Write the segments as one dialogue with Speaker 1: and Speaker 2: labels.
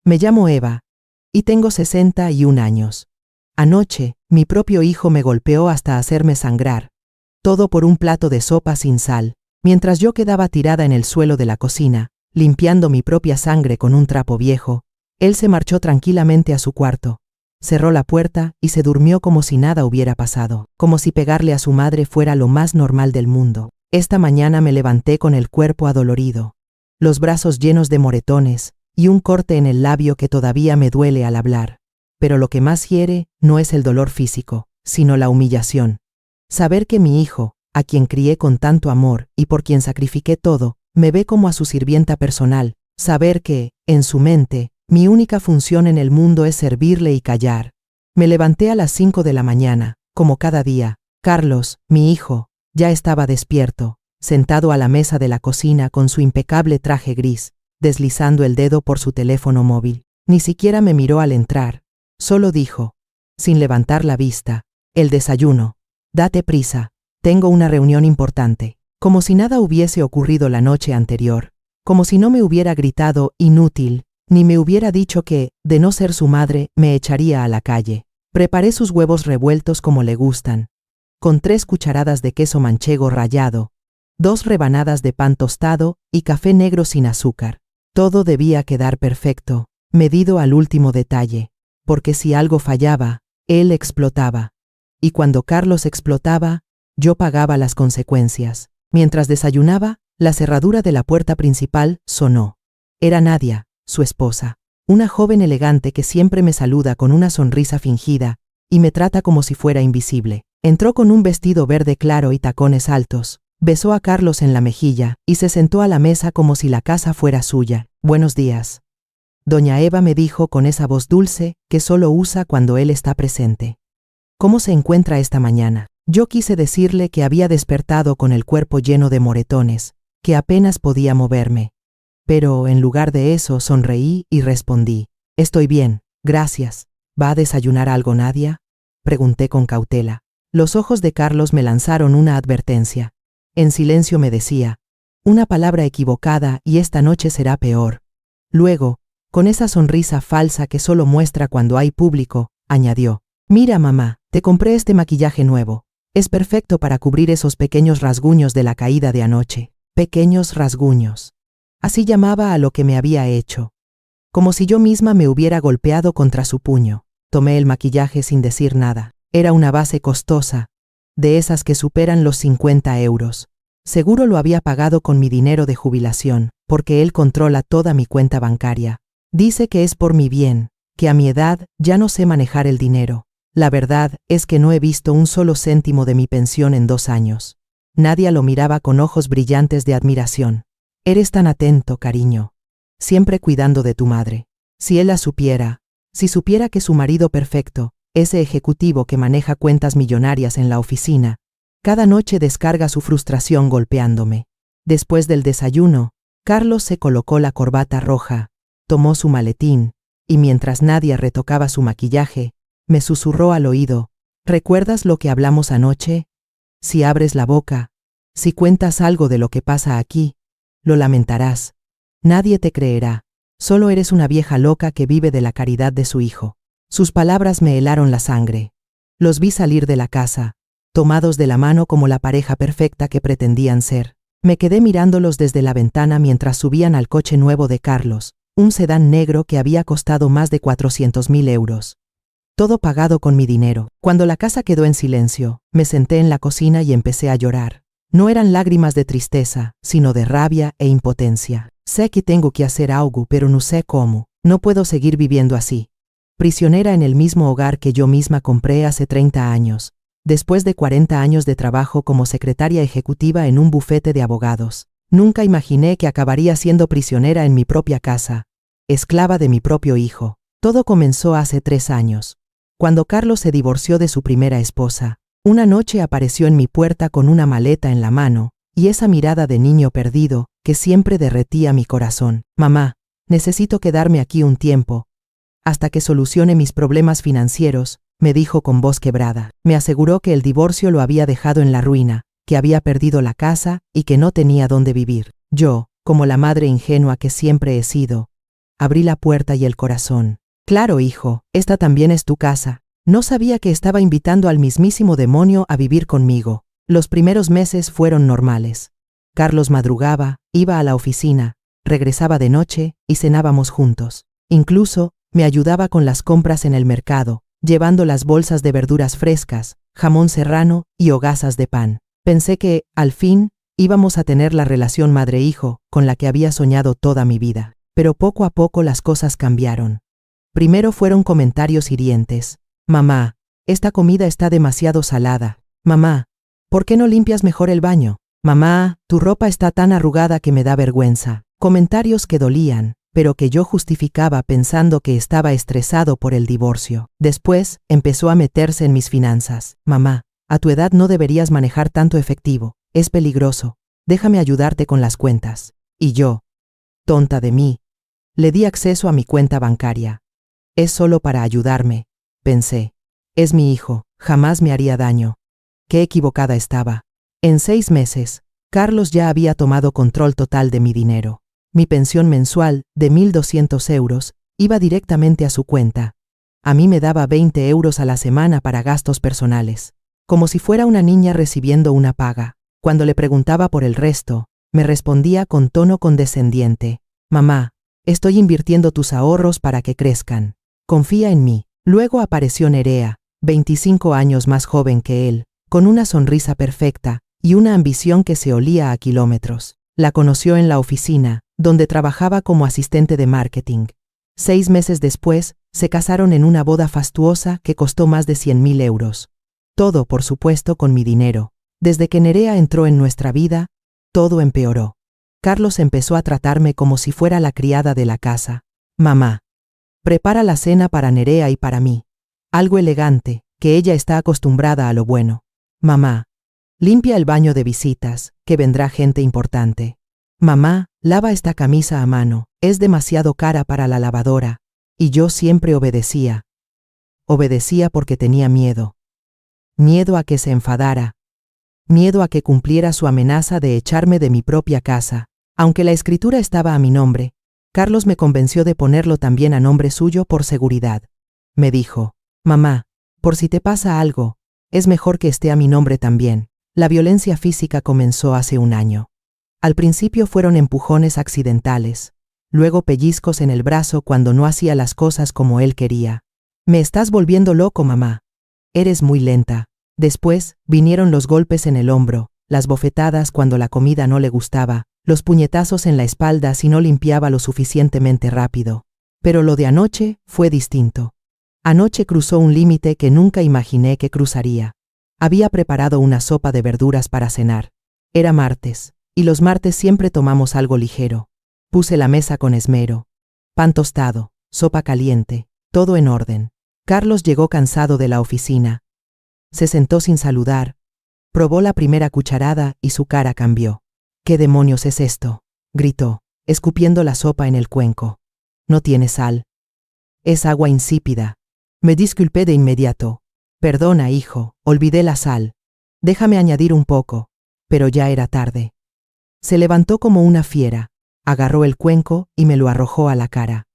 Speaker 1: Me llamo Eva y tengo 61 años. Anoche, mi propio hijo me golpeó hasta hacerme sangrar. Todo por un plato de sopa sin sal, mientras yo quedaba tirada en el suelo de la cocina, limpiando mi propia sangre con un trapo viejo. Él se marchó tranquilamente a su cuarto. Cerró la puerta y se durmió como si nada hubiera pasado, como si pegarle a su madre fuera lo más normal del mundo. Esta mañana me levanté con el cuerpo adolorido, los brazos llenos de moretones y un corte en el labio que todavía me duele al hablar. Pero lo que más hiere no es el dolor físico, sino la humillación. Saber que mi hijo, a quien crié con tanto amor y por quien sacrifiqué todo, me ve como a su sirvienta personal. Saber que, en su mente, mi única función en el mundo es servirle y callar. Me levanté a las 5 de la mañana, como cada día. Carlos, mi hijo, ya estaba despierto, sentado a la mesa de la cocina con su impecable traje gris, deslizando el dedo por su teléfono móvil. Ni siquiera me miró al entrar. Solo dijo, sin levantar la vista, el desayuno. Date prisa, tengo una reunión importante. Como si nada hubiese ocurrido la noche anterior. Como si no me hubiera gritado inútil, ni me hubiera dicho que, de no ser su madre, me echaría a la calle. Preparé sus huevos revueltos como le gustan, con 3 cucharadas de queso manchego rallado, 2 rebanadas de pan tostado y café negro sin azúcar. Todo debía quedar perfecto, medido al último detalle, porque si algo fallaba, él explotaba. Y cuando Carlos explotaba, yo pagaba las consecuencias. Mientras desayunaba, la cerradura de la puerta principal sonó. Era Nadia, su esposa, una joven elegante que siempre me saluda con una sonrisa fingida y me trata como si fuera invisible. Entró con un vestido verde claro y tacones altos, besó a Carlos en la mejilla y se sentó a la mesa como si la casa fuera suya. Buenos días. Doña Eva me dijo con esa voz dulce que solo usa cuando él está presente. ¿Cómo se encuentra esta mañana? Yo quise decirle que había despertado con el cuerpo lleno de moretones, que apenas podía moverme. Pero, en lugar de eso, sonreí y respondí, estoy bien, gracias. ¿Va a desayunar algo, Nadia? Pregunté con cautela. Los ojos de Carlos me lanzaron una advertencia. En silencio me decía, una palabra equivocada y esta noche será peor. Luego, con esa sonrisa falsa que solo muestra cuando hay público, añadió, mira mamá, te compré este maquillaje nuevo. Es perfecto para cubrir esos pequeños rasguños de la caída de anoche. Pequeños rasguños. Así llamaba a lo que me había hecho. Como si yo misma me hubiera golpeado contra su puño. Tomé el maquillaje sin decir nada. Era una base costosa, de esas que superan los 50 euros. Seguro lo había pagado con mi dinero de jubilación, porque él controla toda mi cuenta bancaria. Dice que es por mi bien, que a mi edad ya no sé manejar el dinero. La verdad es que no he visto un solo céntimo de mi pensión en 2 años. Nadia lo miraba con ojos brillantes de admiración. Eres tan atento, cariño. Siempre cuidando de tu madre. Si él la supiera, si supiera que su marido perfecto, ese ejecutivo que maneja cuentas millonarias en la oficina, cada noche descarga su frustración golpeándome. Después del desayuno, Carlos se colocó la corbata roja, tomó su maletín, y mientras Nadia retocaba su maquillaje, me susurró al oído, ¿recuerdas lo que hablamos anoche? Si abres la boca, si cuentas algo de lo que pasa aquí, lo lamentarás. Nadie te creerá. Solo eres una vieja loca que vive de la caridad de su hijo. Sus palabras me helaron la sangre. Los vi salir de la casa, tomados de la mano como la pareja perfecta que pretendían ser. Me quedé mirándolos desde la ventana mientras subían al coche nuevo de Carlos, un sedán negro que había costado más de 400.000 euros. Todo pagado con mi dinero. Cuando la casa quedó en silencio, me senté en la cocina y empecé a llorar. No eran lágrimas de tristeza, sino de rabia e impotencia. Sé que tengo que hacer algo, pero no sé cómo. No puedo seguir viviendo así. Prisionera en el mismo hogar que yo misma compré hace 30 años, después de 40 años de trabajo como secretaria ejecutiva en un bufete de abogados. Nunca imaginé que acabaría siendo prisionera en mi propia casa, esclava de mi propio hijo. Todo comenzó hace 3 años. Cuando Carlos se divorció de su primera esposa, una noche apareció en mi puerta con una maleta en la mano, y esa mirada de niño perdido, que siempre derretía mi corazón. Mamá, necesito quedarme aquí un tiempo, hasta que solucione mis problemas financieros, me dijo con voz quebrada. Me aseguró que el divorcio lo había dejado en la ruina, que había perdido la casa y que no tenía dónde vivir. Yo, como la madre ingenua que siempre he sido, abrí la puerta y el corazón. Claro, hijo, esta también es tu casa. No sabía que estaba invitando al mismísimo demonio a vivir conmigo. Los primeros meses fueron normales. Carlos madrugaba, iba a la oficina, regresaba de noche y cenábamos juntos. Incluso, me ayudaba con las compras en el mercado, llevando las bolsas de verduras frescas, jamón serrano y hogazas de pan. Pensé que, al fin, íbamos a tener la relación madre-hijo con la que había soñado toda mi vida. Pero poco a poco las cosas cambiaron. Primero fueron comentarios hirientes. Mamá, esta comida está demasiado salada. Mamá, ¿por qué no limpias mejor el baño? Mamá, tu ropa está tan arrugada que me da vergüenza. Comentarios que dolían, pero que yo justificaba pensando que estaba estresado por el divorcio. Después, empezó a meterse en mis finanzas. Mamá, a tu edad no deberías manejar tanto efectivo. Es peligroso. Déjame ayudarte con las cuentas. Y yo, tonta de mí, le di acceso a mi cuenta bancaria. Es solo para ayudarme, pensé. Es mi hijo, jamás me haría daño. Qué equivocada estaba. En 6 meses, Carlos ya había tomado control total de mi dinero. Mi pensión mensual, de 1.200 euros, iba directamente a su cuenta. A mí me daba 20 euros a la semana para gastos personales, como si fuera una niña recibiendo una paga. Cuando le preguntaba por el resto, me respondía con tono condescendiente. Mamá, estoy invirtiendo tus ahorros para que crezcan. Confía en mí. Luego apareció Nerea, 25 años más joven que él, con una sonrisa perfecta y una ambición que se olía a kilómetros. La conoció en la oficina, donde trabajaba como asistente de marketing. 6 meses después, se casaron en una boda fastuosa que costó más de 100.000 euros. Todo, por supuesto, con mi dinero. Desde que Nerea entró en nuestra vida, todo empeoró. Carlos empezó a tratarme como si fuera la criada de la casa. Mamá, prepara la cena para Nerea y para mí. Algo elegante, que ella está acostumbrada a lo bueno. Mamá, limpia el baño de visitas, que vendrá gente importante. Mamá, lava esta camisa a mano, es demasiado cara para la lavadora. Y yo siempre obedecía. Obedecía porque tenía miedo. Miedo a que se enfadara. Miedo a que cumpliera su amenaza de echarme de mi propia casa. Aunque la escritura estaba a mi nombre, Carlos me convenció de ponerlo también a nombre suyo por seguridad. Me dijo, mamá, por si te pasa algo, es mejor que esté a mi nombre también. La violencia física comenzó hace 1 año. Al principio fueron empujones accidentales, luego pellizcos en el brazo cuando no hacía las cosas como él quería. Me estás volviendo loco, mamá. Eres muy lenta. Después, vinieron los golpes en el hombro, las bofetadas cuando la comida no le gustaba, los puñetazos en la espalda si no limpiaba lo suficientemente rápido. Pero lo de anoche fue distinto. Anoche cruzó un límite que nunca imaginé que cruzaría. Había preparado una sopa de verduras para cenar. Era martes, y los martes siempre tomamos algo ligero. Puse la mesa con esmero. Pan tostado, sopa caliente, todo en orden. Carlos llegó cansado de la oficina. Se sentó sin saludar. Probó la primera cucharada y su cara cambió. ¿Qué demonios es esto?, gritó, escupiendo la sopa en el cuenco. No tiene sal. Es agua insípida. Me disculpé de inmediato. Perdona, hijo, olvidé la sal. Déjame añadir un poco. Pero ya era tarde. Se levantó como una fiera, agarró el cuenco y me lo arrojó a la cara.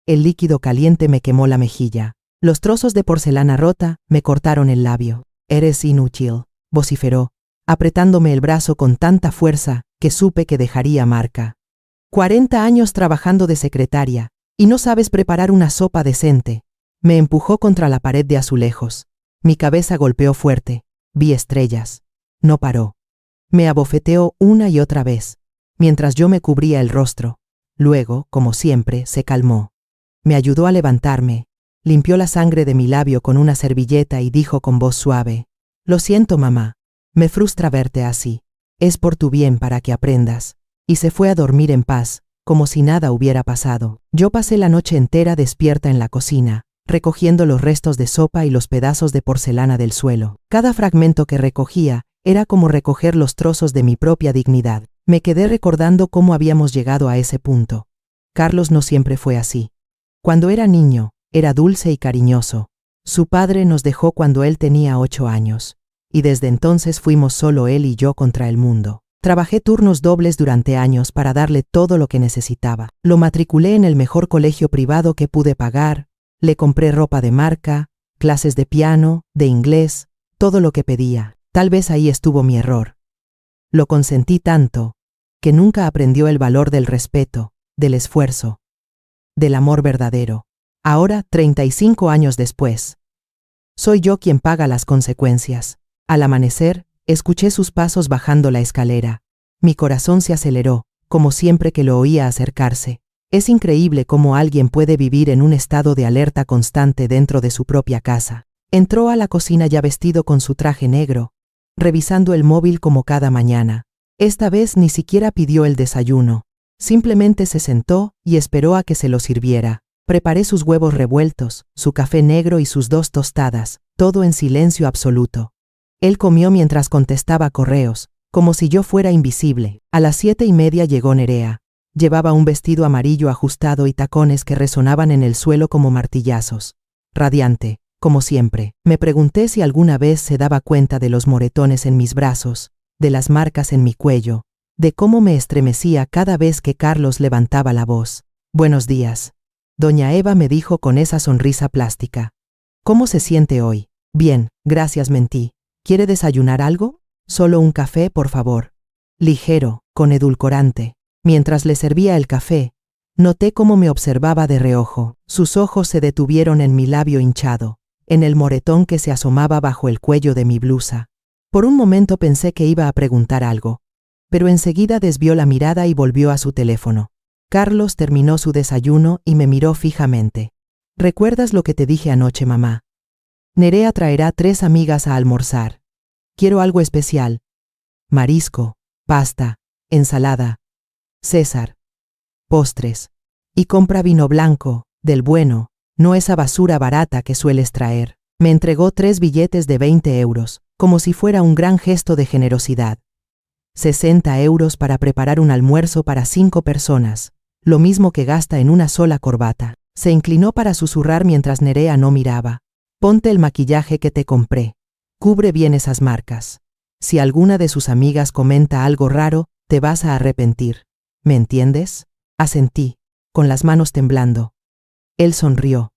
Speaker 1: El líquido caliente me quemó la mejilla. Los trozos de porcelana rota me cortaron el labio. Eres inútil, vociferó, apretándome el brazo con tanta fuerza que supe que dejaría marca. 40 años trabajando de secretaria, y no sabes preparar una sopa decente. Me empujó contra la pared de azulejos. Mi cabeza golpeó fuerte. Vi estrellas. No paró. Me abofeteó una y otra vez, mientras yo me cubría el rostro. Luego, como siempre, se calmó. Me ayudó a levantarme, limpió la sangre de mi labio con una servilleta y dijo con voz suave: Lo siento, mamá. Me frustra verte así. Es por tu bien para que aprendas. Y se fue a dormir en paz, como si nada hubiera pasado. Yo pasé la noche entera despierta en la cocina, recogiendo los restos de sopa y los pedazos de porcelana del suelo. Cada fragmento que recogía era como recoger los trozos de mi propia dignidad. Me quedé recordando cómo habíamos llegado a ese punto. Carlos no siempre fue así. Cuando era niño, era dulce y cariñoso. Su padre nos dejó cuando él tenía 8 años, y desde entonces fuimos solo él y yo contra el mundo. Trabajé turnos dobles durante años para darle todo lo que necesitaba. Lo matriculé en el mejor colegio privado que pude pagar, le compré ropa de marca, clases de piano, de inglés, todo lo que pedía. Tal vez ahí estuvo mi error. Lo consentí tanto, que nunca aprendió el valor del respeto, del esfuerzo, del amor verdadero. Ahora, 35 años después, soy yo quien paga las consecuencias. Al amanecer, escuché sus pasos bajando la escalera. Mi corazón se aceleró, como siempre que lo oía acercarse. Es increíble cómo alguien puede vivir en un estado de alerta constante dentro de su propia casa. Entró a la cocina ya vestido con su traje negro, revisando el móvil como cada mañana. Esta vez ni siquiera pidió el desayuno. Simplemente se sentó y esperó a que se lo sirviera. Preparé sus huevos revueltos, su café negro y sus 2 tostadas, todo en silencio absoluto. Él comió mientras contestaba correos, como si yo fuera invisible. A las 7:30 llegó Nerea. Llevaba un vestido amarillo ajustado y tacones que resonaban en el suelo como martillazos. Radiante, como siempre. Me pregunté si alguna vez se daba cuenta de los moretones en mis brazos, de las marcas en mi cuello, de cómo me estremecía cada vez que Carlos levantaba la voz. Buenos días. Doña Eva me dijo con esa sonrisa plástica. ¿Cómo se siente hoy? Bien, gracias, mentí. ¿Quiere desayunar algo? Solo un café, por favor. Ligero, con edulcorante. Mientras le servía el café, noté cómo me observaba de reojo. Sus ojos se detuvieron en mi labio hinchado, en el moretón que se asomaba bajo el cuello de mi blusa. Por un momento pensé que iba a preguntar algo, pero enseguida desvió la mirada y volvió a su teléfono. Carlos terminó su desayuno y me miró fijamente. ¿Recuerdas lo que te dije anoche, mamá? Nerea traerá 3 amigas a almorzar. Quiero algo especial. Marisco, pasta, ensalada. César. Postres. Y compra vino blanco, del bueno, no esa basura barata que sueles traer. Me entregó 3 billetes de 20 euros, como si fuera un gran gesto de generosidad. 60 euros para preparar un almuerzo para 5 personas, lo mismo que gasta en una sola corbata. Se inclinó para susurrar mientras Nerea no miraba. Ponte el maquillaje que te compré. Cubre bien esas marcas. Si alguna de sus amigas comenta algo raro, te vas a arrepentir. ¿Me entiendes? Asentí, con las manos temblando. Él sonrió.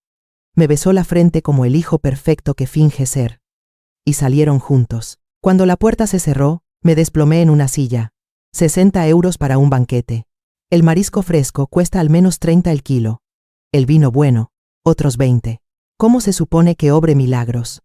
Speaker 1: Me besó la frente como el hijo perfecto que finge ser. Y salieron juntos. Cuando la puerta se cerró, me desplomé en una silla. 60 euros para un banquete. El marisco fresco cuesta al menos 30 el kilo. El vino bueno, otros 20. ¿Cómo se supone que obre milagros?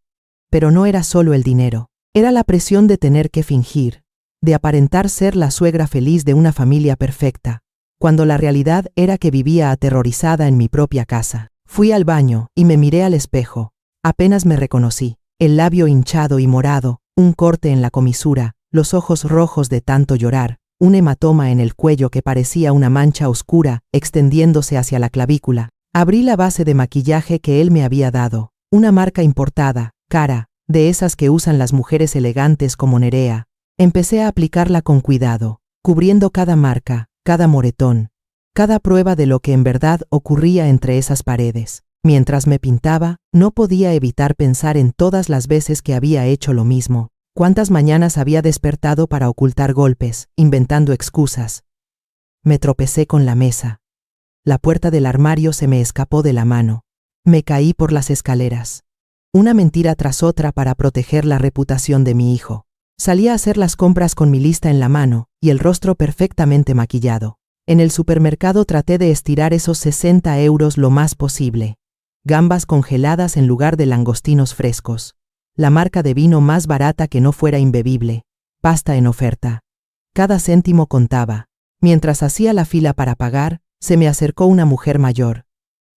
Speaker 1: Pero no era solo el dinero. Era la presión de tener que fingir, de aparentar ser la suegra feliz de una familia perfecta, cuando la realidad era que vivía aterrorizada en mi propia casa. Fui al baño y me miré al espejo. Apenas me reconocí. El labio hinchado y morado, un corte en la comisura, los ojos rojos de tanto llorar, un hematoma en el cuello que parecía una mancha oscura extendiéndose hacia la clavícula. Abrí la base de maquillaje que él me había dado, una marca importada, cara, de esas que usan las mujeres elegantes como Nerea. Empecé a aplicarla con cuidado, cubriendo cada marca, cada moretón, cada prueba de lo que en verdad ocurría entre esas paredes. Mientras me pintaba, no podía evitar pensar en todas las veces que había hecho lo mismo, cuántas mañanas había despertado para ocultar golpes, inventando excusas. Me tropecé con la mesa. La puerta del armario se me escapó de la mano. Me caí por las escaleras. Una mentira tras otra para proteger la reputación de mi hijo. Salí a hacer las compras con mi lista en la mano y el rostro perfectamente maquillado. En el supermercado traté de estirar esos 60 euros lo más posible. Gambas congeladas en lugar de langostinos frescos. La marca de vino más barata que no fuera imbebible. Pasta en oferta. Cada céntimo contaba. Mientras hacía la fila para pagar, se me acercó una mujer mayor.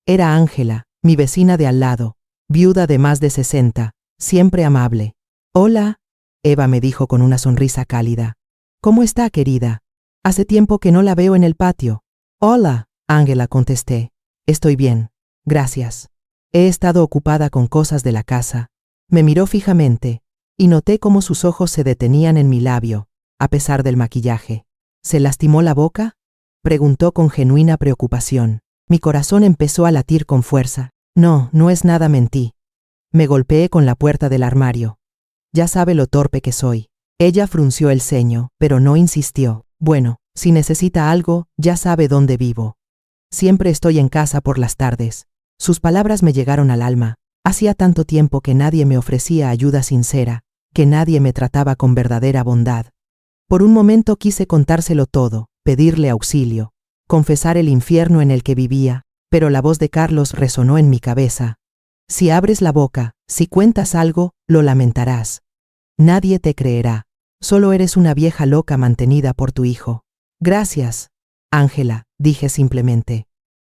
Speaker 1: Era Ángela, mi vecina de al lado, viuda de más de 60, siempre amable. Hola, Eva me dijo con una sonrisa cálida. ¿Cómo está, querida? Hace tiempo que no la veo en el patio. Hola, Ángela contesté. Estoy bien, gracias. He estado ocupada con cosas de la casa. Me miró fijamente, y noté cómo sus ojos se detenían en mi labio, a pesar del maquillaje. ¿Se lastimó la boca?, preguntó con genuina preocupación. Mi corazón empezó a latir con fuerza. No, no es nada, mentí. Me golpeé con la puerta del armario. Ya sabe lo torpe que soy. Ella frunció el ceño, pero no insistió. Bueno, si necesita algo, ya sabe dónde vivo. Siempre estoy en casa por las tardes. Sus palabras me llegaron al alma. Hacía tanto tiempo que nadie me ofrecía ayuda sincera, que nadie me trataba con verdadera bondad. Por un momento quise contárselo todo, pedirle auxilio, confesar el infierno en el que vivía, pero la voz de Carlos resonó en mi cabeza. Si abres la boca, si cuentas algo, lo lamentarás. Nadie te creerá. Solo eres una vieja loca mantenida por tu hijo. Gracias, Ángela, dije simplemente.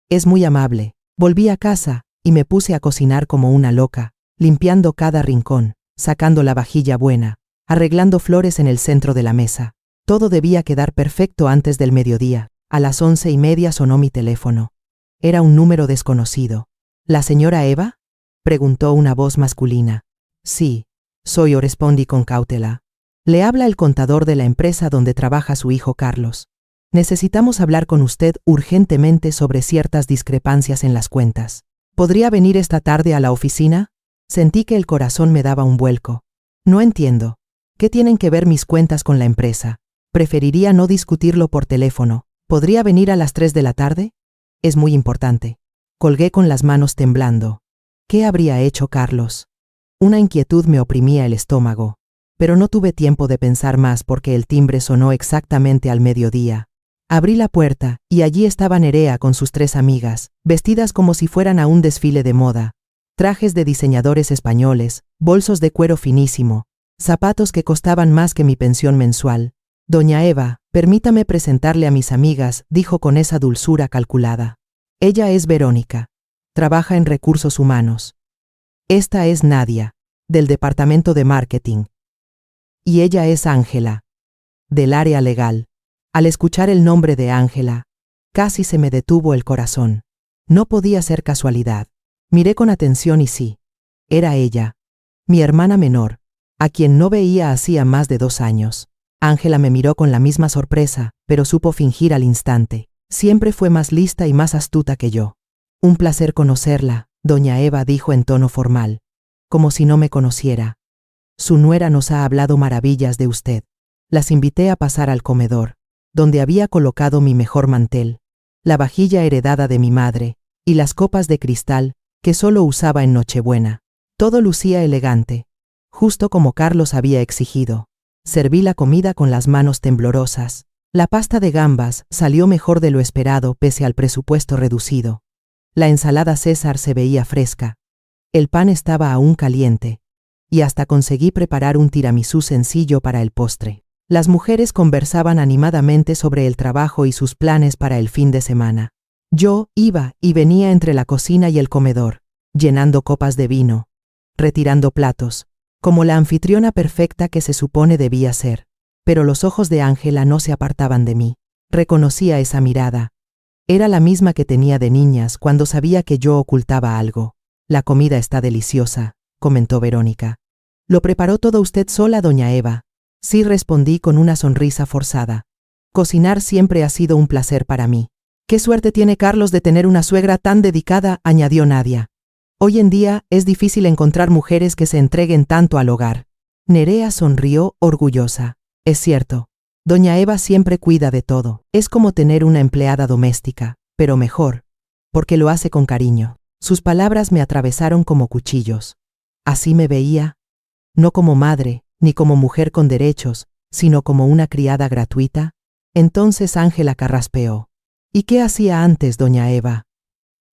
Speaker 1: Es muy amable. Volví a casa y me puse a cocinar como una loca, limpiando cada rincón, sacando la vajilla buena, arreglando flores en el centro de la mesa. Todo debía quedar perfecto antes del mediodía. A las 11:30 sonó mi teléfono. Era un número desconocido. ¿La señora Eva?, preguntó una voz masculina. Sí, soy yo, respondí con cautela. Le habla el contador de la empresa donde trabaja su hijo Carlos. Necesitamos hablar con usted urgentemente sobre ciertas discrepancias en las cuentas. ¿Podría venir esta tarde a la oficina? Sentí que el corazón me daba un vuelco. No entiendo. ¿Qué tienen que ver mis cuentas con la empresa? Preferiría no discutirlo por teléfono. ¿Podría venir a las 3 de la tarde? Es muy importante. Colgué con las manos temblando. ¿Qué habría hecho Carlos? Una inquietud me oprimía el estómago, pero no tuve tiempo de pensar más porque el timbre sonó exactamente al mediodía. Abrí la puerta y allí estaba Nerea con sus 3 amigas, vestidas como si fueran a un desfile de moda. Trajes de diseñadores españoles, bolsos de cuero finísimo, zapatos que costaban más que mi pensión mensual. Doña Eva, permítame presentarle a mis amigas, dijo con esa dulzura calculada. Ella es Verónica. Trabaja en recursos humanos. Esta es Nadia, del departamento de marketing. Y ella es Ángela, del área legal. Al escuchar el nombre de Ángela, casi se me detuvo el corazón. No podía ser casualidad. Miré con atención y sí, era ella, mi hermana menor, a quien no veía hacía más de 2 años. Ángela me miró con la misma sorpresa, pero supo fingir al instante. Siempre fue más lista y más astuta que yo. Un placer conocerla, doña Eva dijo en tono formal, como si no me conociera. Su nuera nos ha hablado maravillas de usted. Las invité a pasar al comedor, donde había colocado mi mejor mantel, la vajilla heredada de mi madre, y las copas de cristal, que solo usaba en Nochebuena. Todo lucía elegante, justo como Carlos había exigido. Serví la comida con las manos temblorosas. La pasta de gambas salió mejor de lo esperado pese al presupuesto reducido. La ensalada César se veía fresca. El pan estaba aún caliente. Y hasta conseguí preparar un tiramisú sencillo para el postre. Las mujeres conversaban animadamente sobre el trabajo y sus planes para el fin de semana. Yo iba y venía entre la cocina y el comedor, llenando copas de vino, retirando platos, como la anfitriona perfecta que se supone debía ser. Pero los ojos de Ángela no se apartaban de mí. Reconocía esa mirada. Era la misma que tenía de niñas cuando sabía que yo ocultaba algo. La comida está deliciosa, comentó Verónica. ¿Lo preparó todo usted sola, doña Eva? Sí, respondí con una sonrisa forzada. Cocinar siempre ha sido un placer para mí. Qué suerte tiene Carlos de tener una suegra tan dedicada, añadió Nadia. Hoy en día es difícil encontrar mujeres que se entreguen tanto al hogar. Nerea sonrió orgullosa. Es cierto. Doña Eva siempre cuida de todo. Es como tener una empleada doméstica, pero mejor, porque lo hace con cariño. Sus palabras me atravesaron como cuchillos. Así me veía, no como madre, ni como mujer con derechos, sino como una criada gratuita. Entonces Ángela carraspeó. ¿Y qué hacía antes, doña Eva?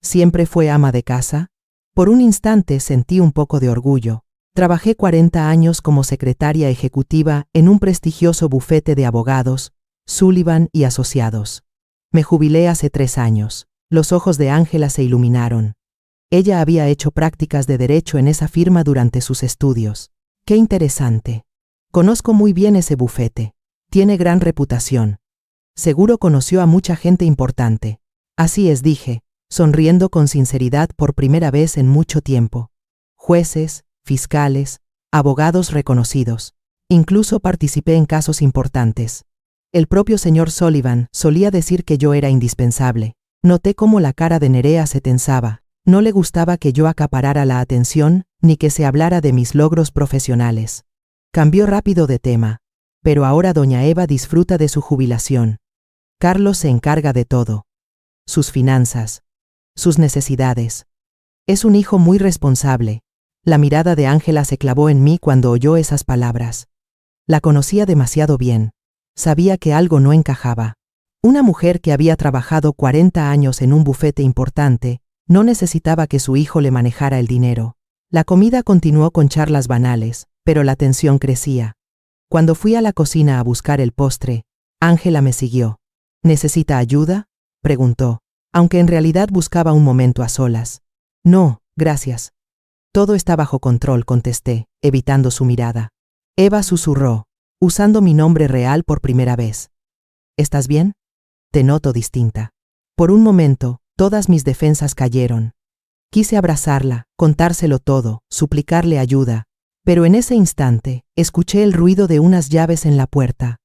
Speaker 1: ¿Siempre fue ama de casa? Por un instante sentí un poco de orgullo. Trabajé 40 años como secretaria ejecutiva en un prestigioso bufete de abogados, Sullivan y Asociados. Me jubilé hace 3 años. Los ojos de Ángela se iluminaron. Ella había hecho prácticas de derecho en esa firma durante sus estudios. ¡Qué interesante! Conozco muy bien ese bufete. Tiene gran reputación. Seguro conoció a mucha gente importante. Así es, dije, sonriendo con sinceridad por primera vez en mucho tiempo. Jueces, fiscales, abogados reconocidos. Incluso participé en casos importantes. El propio señor Sullivan solía decir que yo era indispensable. Noté cómo la cara de Nerea se tensaba. No le gustaba que yo acaparara la atención, ni que se hablara de mis logros profesionales. Cambió rápido de tema. Pero ahora doña Eva disfruta de su jubilación. Carlos se encarga de todo. Sus finanzas. Sus necesidades. Es un hijo muy responsable. La mirada de Ángela se clavó en mí cuando oyó esas palabras. La conocía demasiado bien. Sabía que algo no encajaba. Una mujer que había trabajado 40 años en un bufete importante, no necesitaba que su hijo le manejara el dinero. La comida continuó con charlas banales, pero la tensión crecía. Cuando fui a la cocina a buscar el postre, Ángela me siguió. ¿Necesita ayuda?, preguntó, aunque en realidad buscaba un momento a solas. No, gracias. Todo está bajo control, contesté, evitando su mirada. Eva susurró, usando mi nombre real por primera vez. ¿Estás bien? Te noto distinta. Por un momento, todas mis defensas cayeron. Quise abrazarla, contárselo todo, suplicarle ayuda, pero en ese instante, escuché el ruido de unas llaves en la puerta.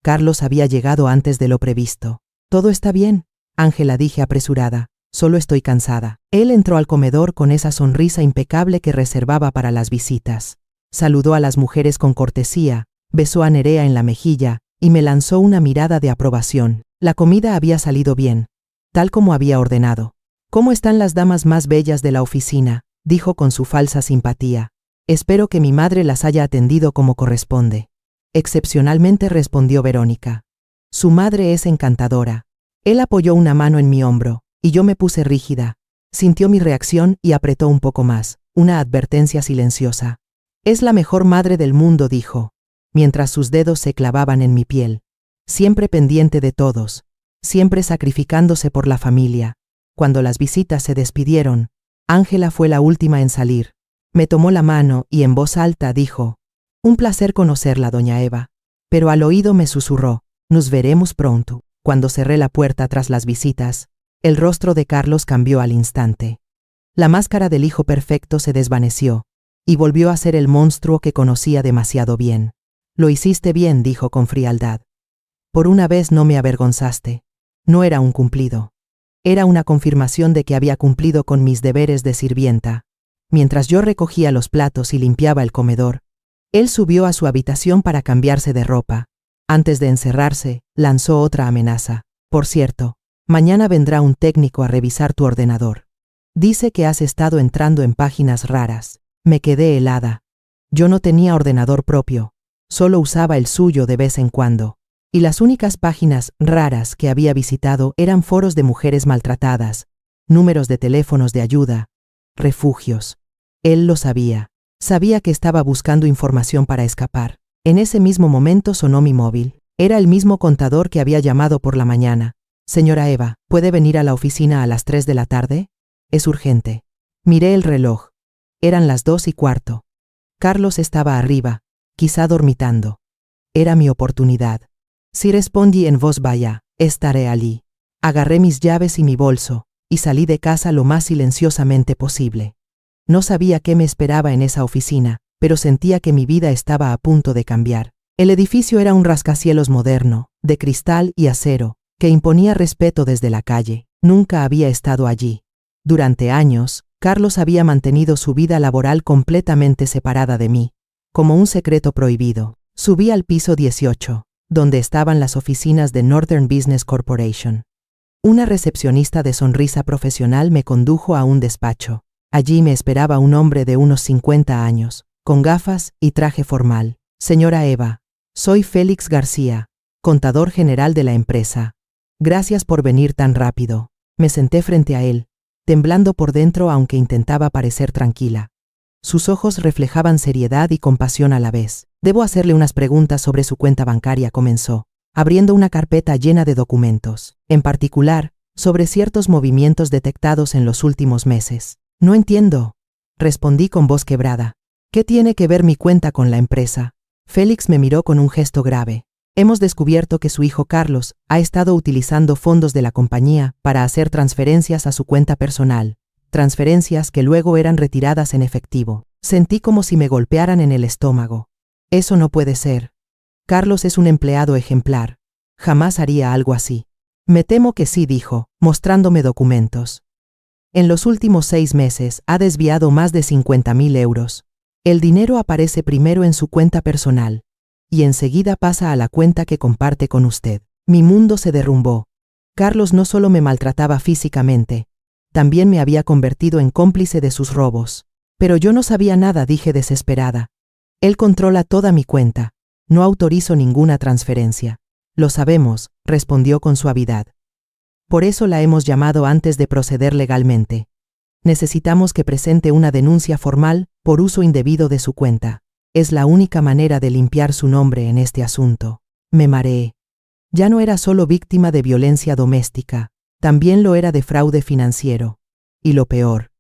Speaker 1: Carlos había llegado antes de lo previsto. «Todo está bien», Ángela, dije apresurada, «solo estoy cansada». Él entró al comedor con esa sonrisa impecable que reservaba para las visitas. Saludó a las mujeres con cortesía, besó a Nerea en la mejilla y me lanzó una mirada de aprobación. La comida había salido bien, tal como había ordenado. «¿Cómo están las damas más bellas de la oficina?», dijo con su falsa simpatía. «Espero que mi madre las haya atendido como corresponde». «Excepcionalmente», respondió Verónica. «Su madre es encantadora». Él apoyó una mano en mi hombro, y yo me puse rígida. Sintió mi reacción y apretó un poco más, una advertencia silenciosa. «Es la mejor madre del mundo», dijo, mientras sus dedos se clavaban en mi piel. Siempre pendiente de todos, siempre sacrificándose por la familia. Cuando las visitas se despidieron, Ángela fue la última en salir. Me tomó la mano y en voz alta dijo: «Un placer conocerla, doña Eva». Pero al oído me susurró: «Nos veremos pronto». Cuando cerré la puerta tras las visitas, el rostro de Carlos cambió al instante. La máscara del hijo perfecto se desvaneció, y volvió a ser el monstruo que conocía demasiado bien. «Lo hiciste bien», dijo con frialdad. «Por una vez no me avergonzaste». No era un cumplido. Era una confirmación de que había cumplido con mis deberes de sirvienta. Mientras yo recogía los platos y limpiaba el comedor, él subió a su habitación para cambiarse de ropa. Antes de encerrarse, lanzó otra amenaza. «Por cierto, mañana vendrá un técnico a revisar tu ordenador. Dice que has estado entrando en páginas raras». Me quedé helada. Yo no tenía ordenador propio, solo usaba el suyo de vez en cuando. Y las únicas páginas raras que había visitado eran foros de mujeres maltratadas, números de teléfonos de ayuda, refugios. Él lo sabía. Sabía que estaba buscando información para escapar. En ese mismo momento sonó mi móvil. Era el mismo contador que había llamado por la mañana. «Señora Eva, ¿puede venir a la oficina a las 3 de la tarde? Es urgente». Miré el reloj. Eran las 2:15. Carlos estaba arriba, quizá dormitando. Era mi oportunidad. Si respondí en voz baja, «Estaré allí». Agarré mis llaves y mi bolso, y salí de casa lo más silenciosamente posible. No sabía qué me esperaba en esa oficina, pero sentía que mi vida estaba a punto de cambiar. El edificio era un rascacielos moderno, de cristal y acero, que imponía respeto desde la calle. Nunca había estado allí. Durante años, Carlos había mantenido su vida laboral completamente separada de mí, como un secreto prohibido. Subí al piso 18, donde estaban las oficinas de Northern Business Corporation. Una recepcionista de sonrisa profesional me condujo a un despacho. Allí me esperaba un hombre de unos 50 años, con gafas y traje formal. «Señora Eva, soy Félix García, contador general de la empresa. Gracias por venir tan rápido». Me senté frente a él, temblando por dentro aunque intentaba parecer tranquila. Sus ojos reflejaban seriedad y compasión a la vez. «Debo hacerle unas preguntas sobre su cuenta bancaria», comenzó, abriendo una carpeta llena de documentos, en particular, sobre ciertos movimientos detectados en los últimos meses. «No entiendo», respondí con voz quebrada. «¿Qué tiene que ver mi cuenta con la empresa?». Félix me miró con un gesto grave. «Hemos descubierto que su hijo Carlos ha estado utilizando fondos de la compañía para hacer transferencias a su cuenta personal, transferencias que luego eran retiradas en efectivo». Sentí como si me golpearan en el estómago. «Eso no puede ser. Carlos es un empleado ejemplar. Jamás haría algo así». «Me temo que sí», dijo, mostrándome documentos. «En los últimos 6 meses ha desviado más de 50.000 euros. El dinero aparece primero en su cuenta personal, y enseguida pasa a la cuenta que comparte con usted. Mi mundo se derrumbó. Carlos no solo me maltrataba físicamente, también me había convertido en cómplice de sus robos. Pero yo no sabía nada, dije desesperada. Él controla toda mi cuenta. No autorizo ninguna transferencia. Lo sabemos, respondió con suavidad. Por eso la hemos llamado antes de proceder legalmente. Necesitamos que presente una denuncia formal por uso indebido de su cuenta. Es la única manera de limpiar su nombre en este asunto. Me mareé. Ya no era solo víctima de violencia doméstica, también lo era de fraude financiero. Y lo peor,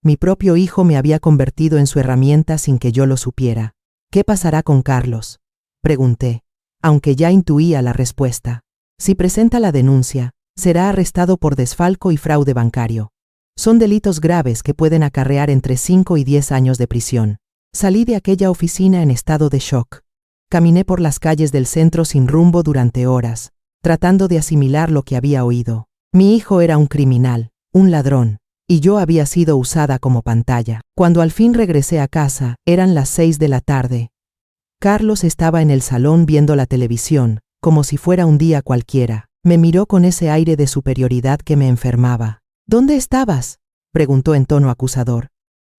Speaker 1: mi propio hijo me había convertido en su herramienta sin que yo lo supiera. ¿Qué pasará con Carlos?, pregunté, aunque ya intuía la respuesta. Si presenta la denuncia, será arrestado por desfalco y fraude bancario. Son delitos graves que pueden acarrear entre 5 y 10 años de prisión. Salí de aquella oficina en estado de shock. Caminé por las calles del centro sin rumbo durante horas, tratando de asimilar lo que había oído. Mi hijo era un criminal, un ladrón, y yo había sido usada como pantalla. Cuando al fin regresé a casa, eran las 6 de la tarde. Carlos estaba en el salón viendo la televisión, como si fuera un día cualquiera. Me miró con ese aire de superioridad que me enfermaba. ¿Dónde estabas?, preguntó en tono acusador.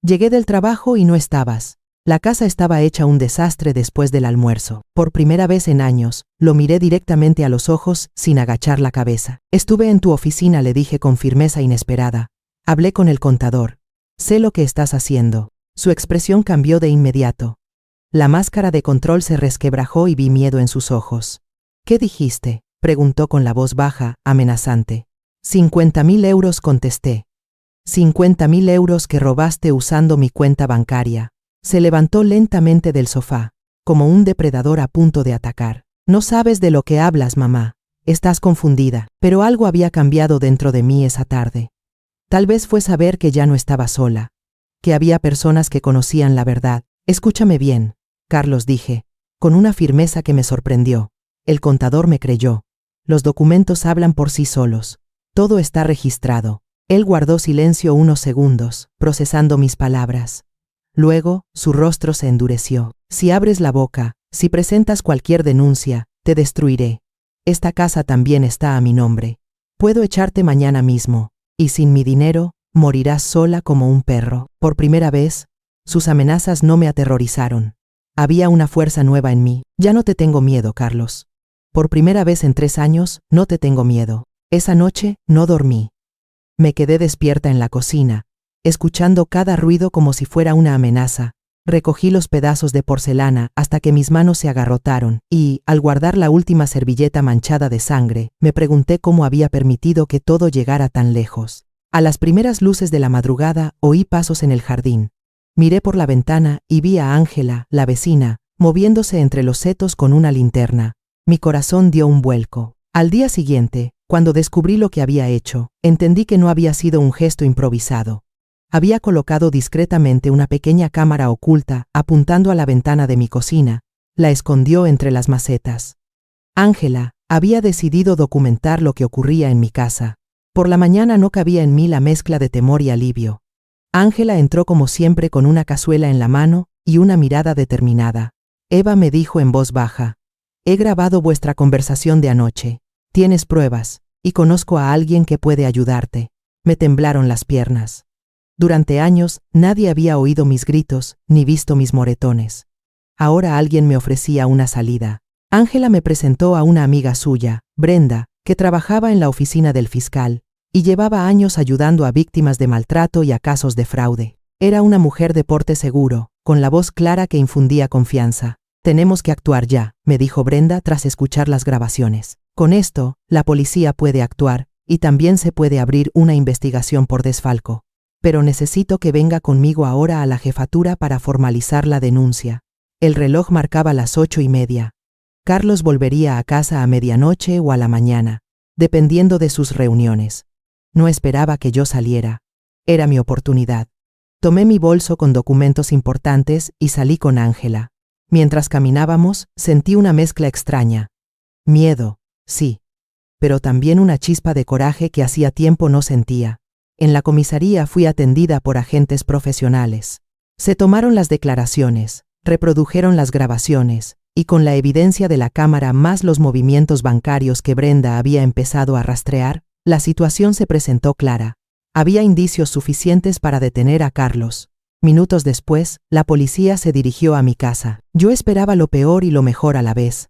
Speaker 1: Llegué del trabajo y no estabas. La casa estaba hecha un desastre después del almuerzo. Por primera vez en años, lo miré directamente a los ojos sin agachar la cabeza. Estuve en tu oficina, le dije con firmeza inesperada. Hablé con el contador. Sé lo que estás haciendo. Su expresión cambió de inmediato. La máscara de control se resquebrajó y vi miedo en sus ojos. ¿Qué dijiste?, preguntó con la voz baja, amenazante. 50.000 euros, contesté. 50.000 euros que robaste usando mi cuenta bancaria. Se levantó lentamente del sofá, como un depredador a punto de atacar. No sabes de lo que hablas, mamá. Estás confundida. Pero algo había cambiado dentro de mí esa tarde. Tal vez fue saber que ya no estaba sola, que había personas que conocían la verdad. Escúchame bien, Carlos, dije, con una firmeza que me sorprendió. El contador me creyó. Los documentos hablan por sí solos. Todo está registrado. Él guardó silencio unos segundos, procesando mis palabras. Luego, su rostro se endureció. Si abres la boca, si presentas cualquier denuncia, te destruiré. Esta casa también está a mi nombre. Puedo echarte mañana mismo, y sin mi dinero, morirás sola como un perro. Por primera vez, sus amenazas no me aterrorizaron. Había una fuerza nueva en mí. Ya no te tengo miedo, Carlos. Por primera vez en 3 años, no te tengo miedo. Esa noche, no dormí. Me quedé despierta en la cocina, escuchando cada ruido como si fuera una amenaza. Recogí los pedazos de porcelana hasta que mis manos se agarrotaron y, al guardar la última servilleta manchada de sangre, me pregunté cómo había permitido que todo llegara tan lejos. A las primeras luces de la madrugada, oí pasos en el jardín. Miré por la ventana y vi a Ángela, la vecina, moviéndose entre los setos con una linterna. Mi corazón dio un vuelco. Al día siguiente, cuando descubrí lo que había hecho, entendí que no había sido un gesto improvisado. Había colocado discretamente una pequeña cámara oculta apuntando a la ventana de mi cocina. La escondió entre las macetas. Ángela había decidido documentar lo que ocurría en mi casa. Por la mañana no cabía en mí la mezcla de temor y alivio. Ángela entró como siempre con una cazuela en la mano y una mirada determinada. Eva, me dijo en voz baja, he grabado vuestra conversación de anoche. Tienes pruebas, y conozco a alguien que puede ayudarte. Me temblaron las piernas. Durante años, nadie había oído mis gritos, ni visto mis moretones. Ahora alguien me ofrecía una salida. Ángela me presentó a una amiga suya, Brenda, que trabajaba en la oficina del fiscal, y llevaba años ayudando a víctimas de maltrato y a casos de fraude. Era una mujer de porte seguro, con la voz clara que infundía confianza. Tenemos que actuar ya, me dijo Brenda tras escuchar las grabaciones. Con esto, la policía puede actuar, y también se puede abrir una investigación por desfalco. Pero necesito que venga conmigo ahora a la jefatura para formalizar la denuncia. El reloj marcaba las 8:30. Carlos volvería a casa a medianoche o a la mañana, dependiendo de sus reuniones. No esperaba que yo saliera. Era mi oportunidad. Tomé mi bolso con documentos importantes y salí con Ángela. Mientras caminábamos, sentí una mezcla extraña. Miedo, sí, pero también una chispa de coraje que hacía tiempo no sentía. En la comisaría fui atendida por agentes profesionales. Se tomaron las declaraciones, reprodujeron las grabaciones, y con la evidencia de la cámara más los movimientos bancarios que Brenda había empezado a rastrear, la situación se presentó clara. Había indicios suficientes para detener a Carlos. Minutos después, la policía se dirigió a mi casa. Yo esperaba lo peor y lo mejor a la vez.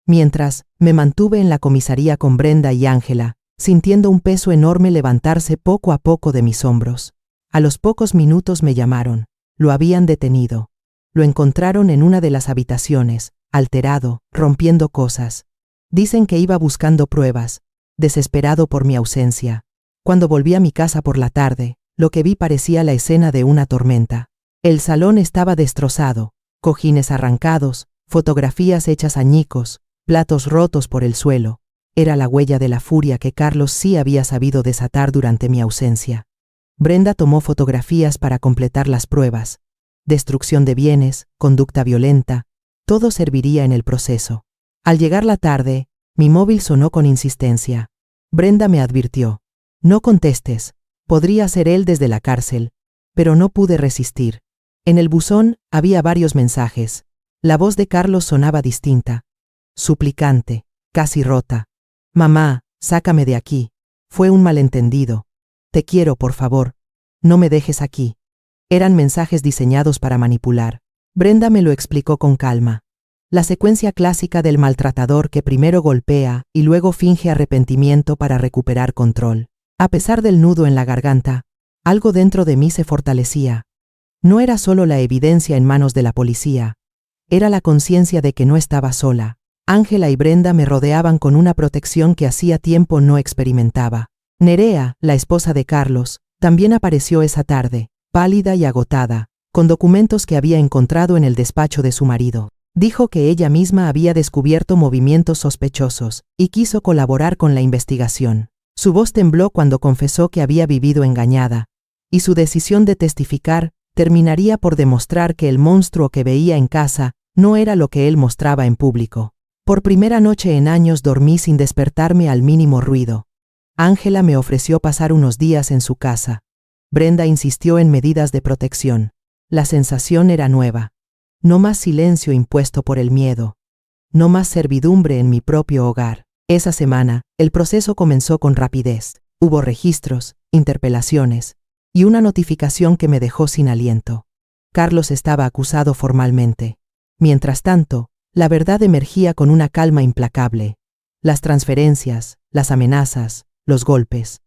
Speaker 1: Mientras, me mantuve en la comisaría con Brenda y Ángela, sintiendo un peso enorme levantarse poco a poco de mis hombros. A los pocos minutos me llamaron. Lo habían detenido. Lo encontraron en una de las habitaciones, alterado, rompiendo cosas. Dicen que iba buscando pruebas, desesperado por mi ausencia. Cuando volví a mi casa por la tarde, lo que vi parecía la escena de una tormenta. El salón estaba destrozado, cojines arrancados, fotografías hechas añicos, platos rotos por el suelo. Era la huella de la furia que Carlos sí había sabido desatar durante mi ausencia. Brenda tomó fotografías para completar las pruebas. Destrucción de bienes, conducta violenta, todo serviría en el proceso. Al llegar la tarde, mi móvil sonó con insistencia. Brenda me advirtió: no contestes, podría ser él desde la cárcel, pero no pude resistir. En el buzón había varios mensajes. La voz de Carlos sonaba distinta, suplicante, casi rota. Mamá, sácame de aquí. Fue un malentendido. Te quiero, por favor. No me dejes aquí. Eran mensajes diseñados para manipular. Brenda me lo explicó con calma. La secuencia clásica del maltratador que primero golpea y luego finge arrepentimiento para recuperar control. A pesar del nudo en la garganta, algo dentro de mí se fortalecía. No era solo la evidencia en manos de la policía. Era la conciencia de que no estaba sola. Ángela y Brenda me rodeaban con una protección que hacía tiempo no experimentaba. Nerea, la esposa de Carlos, también apareció esa tarde, pálida y agotada, con documentos que había encontrado en el despacho de su marido. Dijo que ella misma había descubierto movimientos sospechosos y quiso colaborar con la investigación. Su voz tembló cuando confesó que había vivido engañada, y su decisión de testificar terminaría por demostrar que el monstruo que veía en casa no era lo que él mostraba en público. Por primera noche en años dormí sin despertarme al mínimo ruido. Ángela me ofreció pasar unos días en su casa. Brenda insistió en medidas de protección. La sensación era nueva. No más silencio impuesto por el miedo. No más servidumbre en mi propio hogar. Esa semana, el proceso comenzó con rapidez. Hubo registros, interpelaciones y una notificación que me dejó sin aliento. Carlos estaba acusado formalmente. Mientras tanto, la verdad emergía con una calma implacable. Las transferencias, las amenazas, los golpes.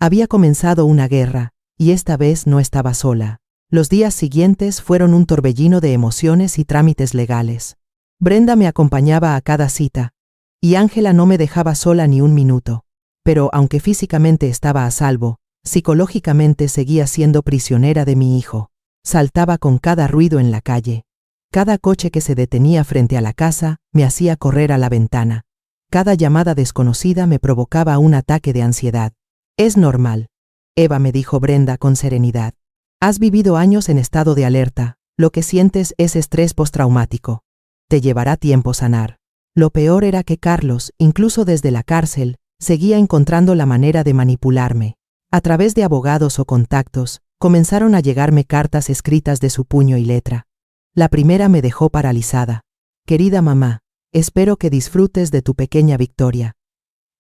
Speaker 1: Había comenzado una guerra, y esta vez no estaba sola. Los días siguientes fueron un torbellino de emociones y trámites legales. Brenda me acompañaba a cada cita, y Ángela no me dejaba sola ni un minuto. Pero aunque físicamente estaba a salvo, psicológicamente seguía siendo prisionera de mi hijo. Saltaba con cada ruido en la calle. Cada coche que se detenía frente a la casa me hacía correr a la ventana. Cada llamada desconocida me provocaba un ataque de ansiedad. Es normal, Eva, me dijo Brenda con serenidad. Has vivido años en estado de alerta, lo que sientes es estrés postraumático. Te llevará tiempo sanar. Lo peor era que Carlos, incluso desde la cárcel, seguía encontrando la manera de manipularme. A través de abogados o contactos, comenzaron a llegarme cartas escritas de su puño y letra. La primera me dejó paralizada. Querida mamá, espero que disfrutes de tu pequeña victoria.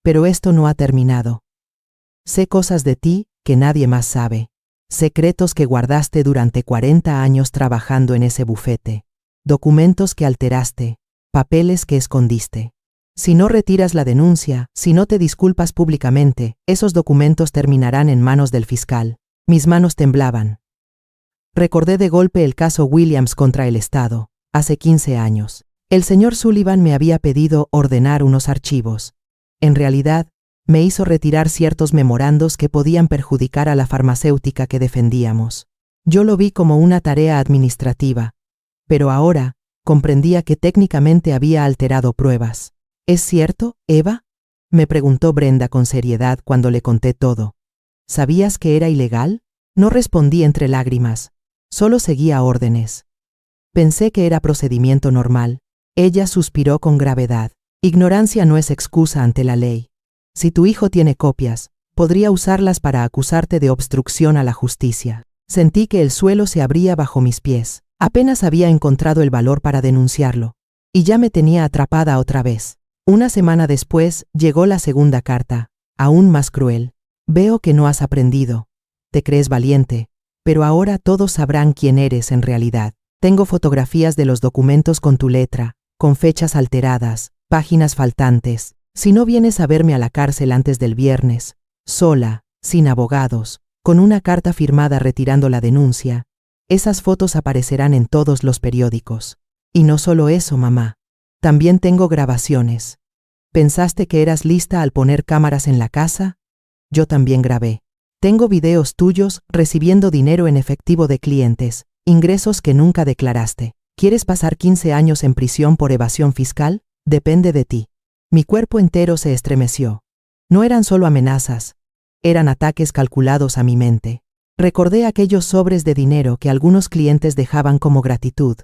Speaker 1: Pero esto no ha terminado. Sé cosas de ti que nadie más sabe. Secretos que guardaste durante 40 años trabajando en ese bufete. Documentos que alteraste. Papeles que escondiste. Si no retiras la denuncia, si no te disculpas públicamente, esos documentos terminarán en manos del fiscal. Mis manos temblaban. Recordé de golpe el caso Williams contra el Estado, hace 15 años. El señor Sullivan me había pedido ordenar unos archivos. En realidad, me hizo retirar ciertos memorandos que podían perjudicar a la farmacéutica que defendíamos. Yo lo vi como una tarea administrativa, pero ahora comprendía que técnicamente había alterado pruebas. ¿Es cierto, Eva?, me preguntó Brenda con seriedad cuando le conté todo. ¿Sabías que era ilegal? No respondí entre lágrimas. Solo seguía órdenes. Pensé que era procedimiento normal. Ella suspiró con gravedad. Ignorancia no es excusa ante la ley. Si tu hijo tiene copias, podría usarlas para acusarte de obstrucción a la justicia. Sentí que el suelo se abría bajo mis pies. Apenas había encontrado el valor para denunciarlo. Y ya me tenía atrapada otra vez. Una semana después, llegó la segunda carta, aún más cruel. Veo que no has aprendido. Te crees valiente, pero ahora todos sabrán quién eres en realidad. Tengo fotografías de los documentos con tu letra, con fechas alteradas, páginas faltantes. Si no vienes a verme a la cárcel antes del viernes, sola, sin abogados, con una carta firmada retirando la denuncia, esas fotos aparecerán en todos los periódicos. Y no solo eso, mamá. También tengo grabaciones. ¿Pensaste que eras lista al poner cámaras en la casa? Yo también grabé. Tengo videos tuyos recibiendo dinero en efectivo de clientes, ingresos que nunca declaraste. ¿Quieres pasar 15 años en prisión por evasión fiscal? Depende de ti. Mi cuerpo entero se estremeció. No eran solo amenazas, eran ataques calculados a mi mente. Recordé aquellos sobres de dinero que algunos clientes dejaban como gratitud,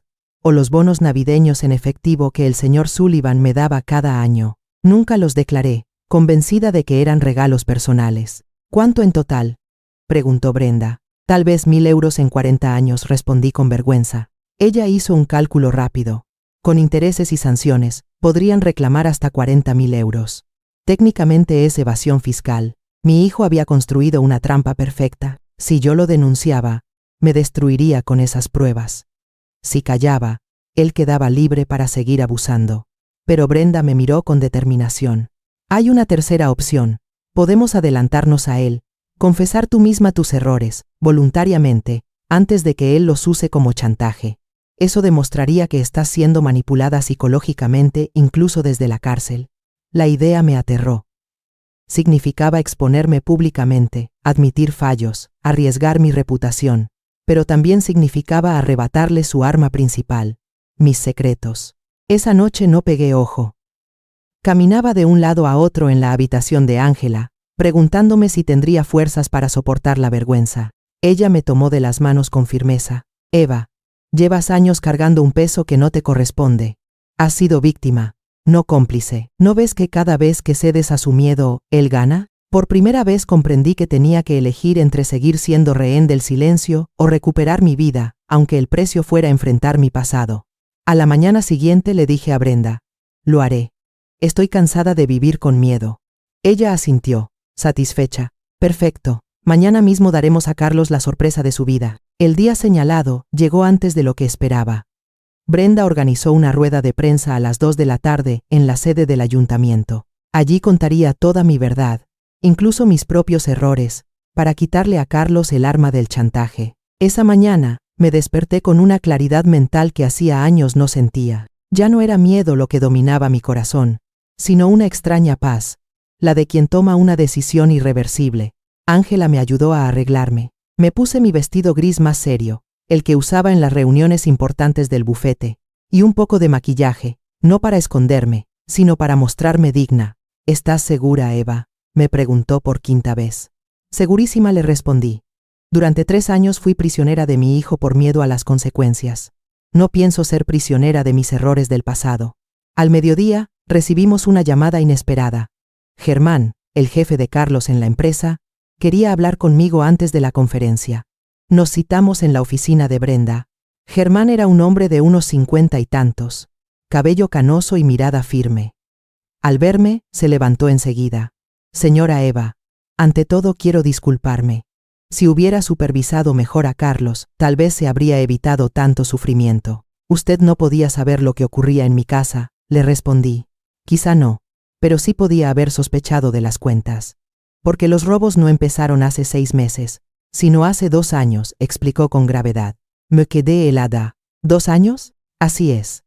Speaker 1: o los bonos navideños en efectivo que el señor Sullivan me daba cada año. Nunca los declaré, convencida de que eran regalos personales. ¿Cuánto en total?, preguntó Brenda. Tal vez 1.000 euros en 40 años, respondí con vergüenza. Ella hizo un cálculo rápido. Con intereses y sanciones, podrían reclamar hasta 40.000 euros. Técnicamente es evasión fiscal. Mi hijo había construido una trampa perfecta. Si yo lo denunciaba, me destruiría con esas pruebas. Si callaba, él quedaba libre para seguir abusando. Pero Brenda me miró con determinación. Hay una tercera opción. Podemos adelantarnos a él, confesar tú misma tus errores, voluntariamente, antes de que él los use como chantaje. Eso demostraría que estás siendo manipulada psicológicamente incluso desde la cárcel. La idea me aterró. Significaba exponerme públicamente, admitir fallos, arriesgar mi reputación, pero también significaba arrebatarle su arma principal, mis secretos. Esa noche no pegué ojo. Caminaba de un lado a otro en la habitación de Ángela, preguntándome si tendría fuerzas para soportar la vergüenza. Ella me tomó de las manos con firmeza. Eva, llevas años cargando un peso que no te corresponde. Has sido víctima, no cómplice. ¿No ves que cada vez que cedes a su miedo, él gana? Por primera vez comprendí que tenía que elegir entre seguir siendo rehén del silencio o recuperar mi vida, aunque el precio fuera enfrentar mi pasado. A la mañana siguiente le dije a Brenda, lo haré. Estoy cansada de vivir con miedo. Ella asintió, satisfecha. Perfecto, mañana mismo daremos a Carlos la sorpresa de su vida. El día señalado llegó antes de lo que esperaba. Brenda organizó una rueda de prensa a las 2 de la tarde en la sede del ayuntamiento. Allí contaría toda mi verdad, incluso mis propios errores, para quitarle a Carlos el arma del chantaje. Esa mañana, me desperté con una claridad mental que hacía años no sentía. Ya no era miedo lo que dominaba mi corazón, sino una extraña paz, la de quien toma una decisión irreversible. Ángela me ayudó a arreglarme. Me puse mi vestido gris más serio, el que usaba en las reuniones importantes del bufete, y un poco de maquillaje, no para esconderme, sino para mostrarme digna. ¿Estás segura, Eva?, me preguntó por 5ª vez. Segurísima, le respondí. Durante 3 años fui prisionera de mi hijo por miedo a las consecuencias. No pienso ser prisionera de mis errores del pasado. Al mediodía, recibimos una llamada inesperada. Germán, el jefe de Carlos en la empresa, quería hablar conmigo antes de la conferencia. Nos citamos en la oficina de Brenda. Germán era un hombre de unos 50 y tantos, cabello canoso y mirada firme. Al verme, se levantó enseguida. Señora Eva, ante todo quiero disculparme. Si hubiera supervisado mejor a Carlos, tal vez se habría evitado tanto sufrimiento. Usted no podía saber lo que ocurría en mi casa, le respondí. Quizá no, pero sí podía haber sospechado de las cuentas. Porque los robos no empezaron hace 6 meses, sino hace 2 años, explicó con gravedad. Me quedé helada. ¿2 años? Así es.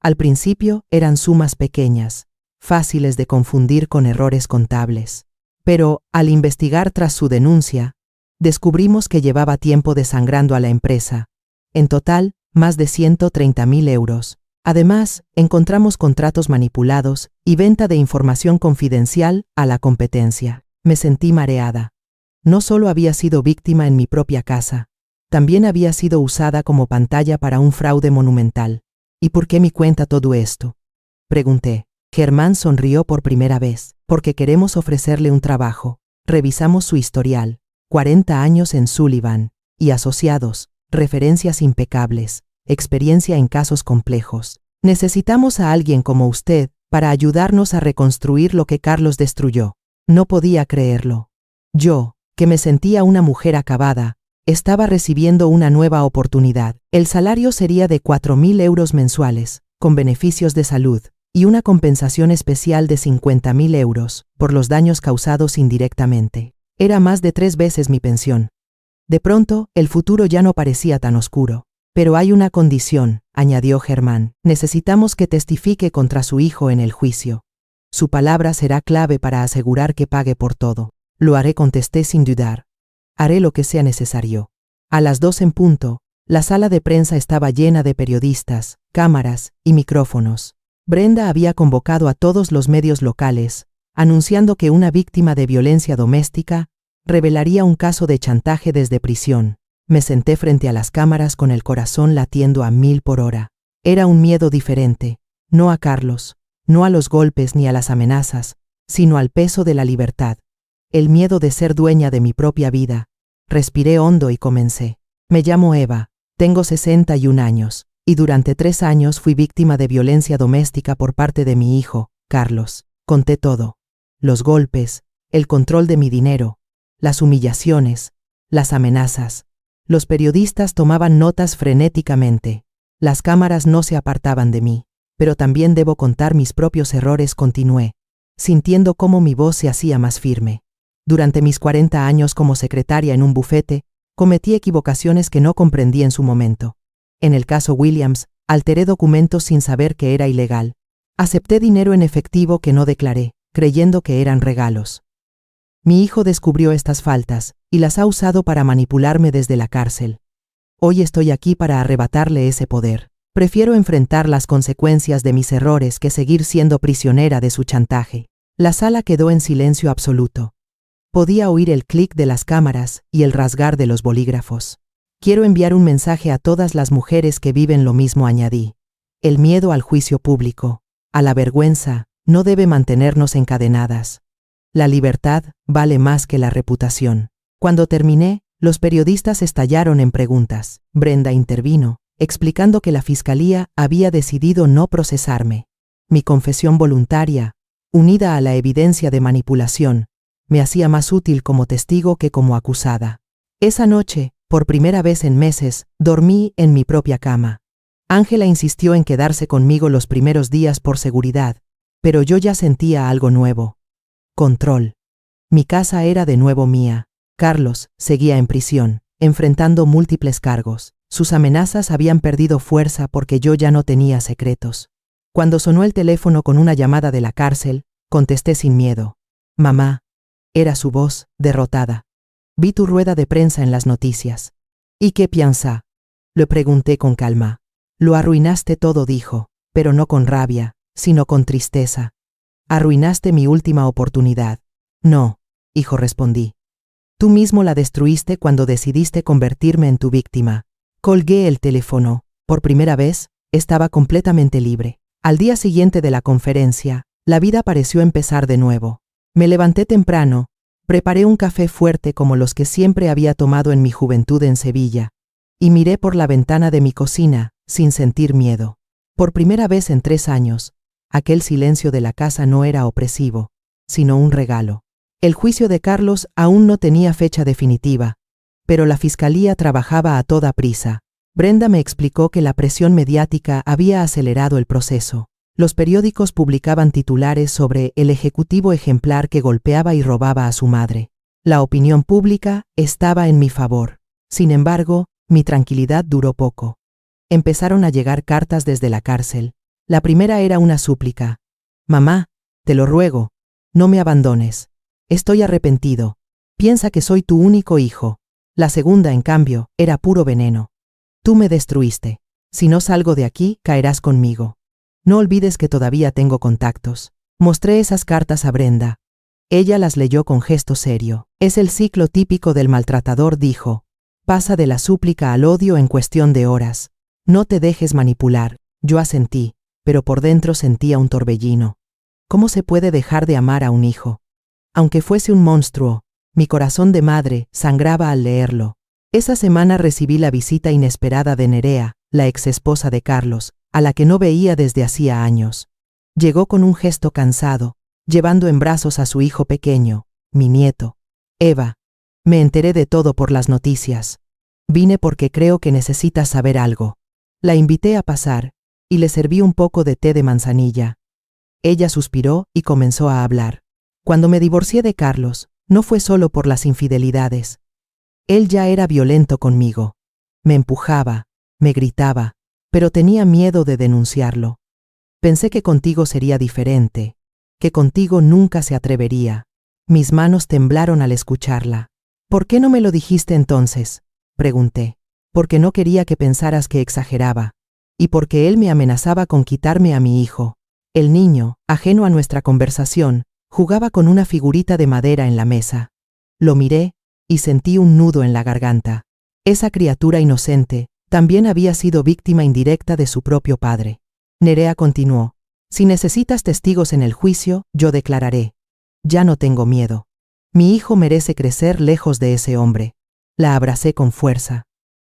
Speaker 1: Al principio eran sumas pequeñas, fáciles de confundir con errores contables. Pero, al investigar tras su denuncia, descubrimos que llevaba tiempo desangrando a la empresa. En total, más de 130.000 euros. Además, encontramos contratos manipulados y venta de información confidencial a la competencia. Me sentí mareada. No solo había sido víctima en mi propia casa, también había sido usada como pantalla para un fraude monumental. ¿Y por qué me cuenta todo esto?, pregunté. Germán sonrió por primera vez. Porque queremos ofrecerle un trabajo. Revisamos su historial. 40 años en Sullivan y asociados, referencias impecables, experiencia en casos complejos. Necesitamos a alguien como usted para ayudarnos a reconstruir lo que Carlos destruyó. No podía creerlo. Yo, que me sentía una mujer acabada, estaba recibiendo una nueva oportunidad. El salario sería de 4.000 euros mensuales, con beneficios de salud, y una compensación especial de 50.000 euros por los daños causados indirectamente. Era más de 3 veces mi pensión. De pronto, el futuro ya no parecía tan oscuro. Pero hay una condición, añadió Germán. Necesitamos que testifique contra su hijo en el juicio. Su palabra será clave para asegurar que pague por todo. Lo haré, contesté sin dudar. Haré lo que sea necesario. A las 2 en punto, la sala de prensa estaba llena de periodistas, cámaras y micrófonos. Brenda había convocado a todos los medios locales, anunciando que una víctima de violencia doméstica revelaría un caso de chantaje desde prisión. Me senté frente a las cámaras con el corazón latiendo a 1000 por hora. Era un miedo diferente, no a Carlos, no a los golpes ni a las amenazas, sino al peso de la libertad. El miedo de ser dueña de mi propia vida. Respiré hondo y comencé. Me llamo Eva, tengo 61 años, y durante 3 años fui víctima de violencia doméstica por parte de mi hijo, Carlos. Conté todo. Los golpes, el control de mi dinero, las humillaciones, las amenazas. Los periodistas tomaban notas frenéticamente. Las cámaras no se apartaban de mí. Pero también debo contar mis propios errores, continué, sintiendo cómo mi voz se hacía más firme. Durante mis 40 años como secretaria en un bufete, cometí equivocaciones que no comprendí en su momento. En el caso Williams, alteré documentos sin saber que era ilegal. Acepté dinero en efectivo que no declaré, creyendo que eran regalos. Mi hijo descubrió estas faltas y las ha usado para manipularme desde la cárcel. Hoy estoy aquí para arrebatarle ese poder. Prefiero enfrentar las consecuencias de mis errores que seguir siendo prisionera de su chantaje. La sala quedó en silencio absoluto. Podía oír el clic de las cámaras y el rasgar de los bolígrafos. Quiero enviar un mensaje a todas las mujeres que viven lo mismo, añadí. El miedo al juicio público, a la vergüenza, no debe mantenernos encadenadas. La libertad vale más que la reputación. Cuando terminé, los periodistas estallaron en preguntas. Brenda intervino, explicando que la fiscalía había decidido no procesarme. Mi confesión voluntaria, unida a la evidencia de manipulación, me hacía más útil como testigo que como acusada. Esa noche, por primera vez en meses, dormí en mi propia cama. Ángela insistió en quedarse conmigo los primeros días por seguridad, pero yo ya sentía algo nuevo. Control. Mi casa era de nuevo mía. Carlos seguía en prisión, enfrentando múltiples cargos. Sus amenazas habían perdido fuerza porque yo ya no tenía secretos. Cuando sonó el teléfono con una llamada de la cárcel, contesté sin miedo. Mamá. Era su voz, derrotada. Vi tu rueda de prensa en las noticias. ¿Y qué piensa? Le pregunté con calma. Lo arruinaste todo, dijo, pero no con rabia, sino con tristeza. Arruinaste mi última oportunidad. No, hijo, respondí. Tú mismo la destruiste cuando decidiste convertirme en tu víctima. Colgué el teléfono. Por primera vez, estaba completamente libre. Al día siguiente de la conferencia, la vida pareció empezar de nuevo. Me levanté temprano, preparé un café fuerte como los que siempre había tomado en mi juventud en Sevilla, y miré por la ventana de mi cocina, sin sentir miedo. Por primera vez en 3 años, aquel silencio de la casa no era opresivo, sino un regalo. El juicio de Carlos aún no tenía fecha definitiva, pero la fiscalía trabajaba a toda prisa. Brenda me explicó que la presión mediática había acelerado el proceso. Los periódicos publicaban titulares sobre el ejecutivo ejemplar que golpeaba y robaba a su madre. La opinión pública estaba en mi favor. Sin embargo, mi tranquilidad duró poco. Empezaron a llegar cartas desde la cárcel. La primera era una súplica. Mamá, te lo ruego, no me abandones. Estoy arrepentido. Piensa que soy tu único hijo. La segunda, en cambio, era puro veneno. Tú me destruiste. Si no salgo de aquí, caerás conmigo. No olvides que todavía tengo contactos. Mostré esas cartas a Brenda. Ella las leyó con gesto serio. Es el ciclo típico del maltratador, dijo. Pasa de la súplica al odio en cuestión de horas. No te dejes manipular. Yo asentí, pero por dentro sentía un torbellino. ¿Cómo se puede dejar de amar a un hijo? Aunque fuese un monstruo, mi corazón de madre sangraba al leerlo. Esa semana recibí la visita inesperada de Nerea, la exesposa de Carlos, a la que no veía desde hacía años. Llegó con un gesto cansado, llevando en brazos a su hijo pequeño, mi nieto. Eva, me enteré de todo por las noticias. Vine porque creo que necesitas saber algo. La invité a pasar, y le serví un poco de té de manzanilla. Ella suspiró y comenzó a hablar. Cuando me divorcié de Carlos, no fue solo por las infidelidades. Él ya era violento conmigo. Me empujaba, me gritaba, pero tenía miedo de denunciarlo. Pensé que contigo sería diferente, que contigo nunca se atrevería. Mis manos temblaron al escucharla. ¿Por qué no me lo dijiste entonces?, pregunté. Porque no quería que pensaras que exageraba, y porque él me amenazaba con quitarme a mi hijo. El niño, ajeno a nuestra conversación, jugaba con una figurita de madera en la mesa. Lo miré, y sentí un nudo en la garganta. Esa criatura inocente también había sido víctima indirecta de su propio padre. Nerea continuó: si necesitas testigos en el juicio, yo declararé. Ya no tengo miedo. Mi hijo merece crecer lejos de ese hombre. La abracé con fuerza.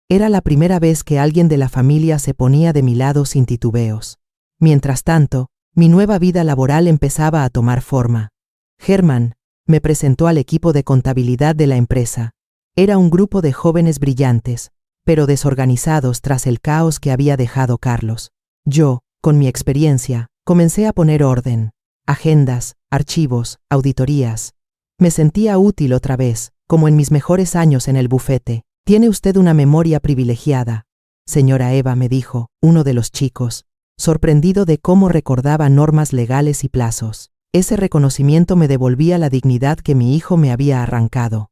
Speaker 1: Era la primera vez que alguien de la familia se ponía de mi lado sin titubeos. Mientras tanto, mi nueva vida laboral empezaba a tomar forma. Germán me presentó al equipo de contabilidad de la empresa. Era un grupo de jóvenes brillantes, pero desorganizados tras el caos que había dejado Carlos. Yo, con mi experiencia, comencé a poner orden. Agendas, archivos, auditorías. Me sentía útil otra vez, como en mis mejores años en el bufete. Tiene usted una memoria privilegiada, señora Eva, me dijo uno de los chicos, sorprendido de cómo recordaba normas legales y plazos. Ese reconocimiento me devolvía la dignidad que mi hijo me había arrancado.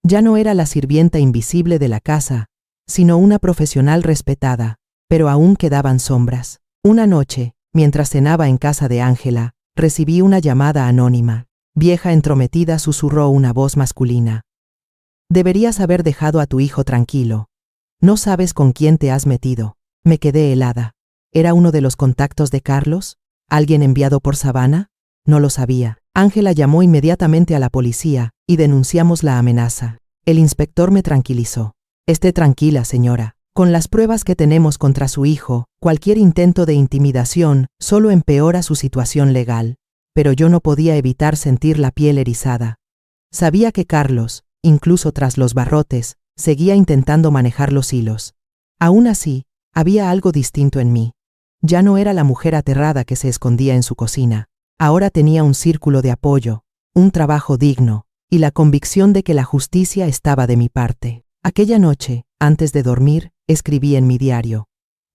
Speaker 1: Ya no era la sirvienta invisible de la casa, sino una profesional respetada, pero aún quedaban sombras. Una noche, mientras cenaba en casa de Ángela, recibí una llamada anónima. Vieja entrometida, susurró una voz masculina. Deberías haber dejado a tu hijo tranquilo. No sabes con quién te has metido. Me quedé helada. ¿Era uno de los contactos de Carlos? ¿Alguien enviado por Savannah? No lo sabía. Ángela llamó inmediatamente a la policía y denunciamos la amenaza. El inspector me tranquilizó. Esté tranquila, señora. Con las pruebas que tenemos contra su hijo, cualquier intento de intimidación solo empeora su situación legal. Pero yo no podía evitar sentir la piel erizada. Sabía que Carlos, incluso tras los barrotes, seguía intentando manejar los hilos. Aún así, había algo distinto en mí. Ya no era la mujer aterrada que se escondía en su cocina. Ahora tenía un círculo de apoyo, un trabajo digno, y la convicción de que la justicia estaba de mi parte. Aquella noche, antes de dormir, escribí en mi diario: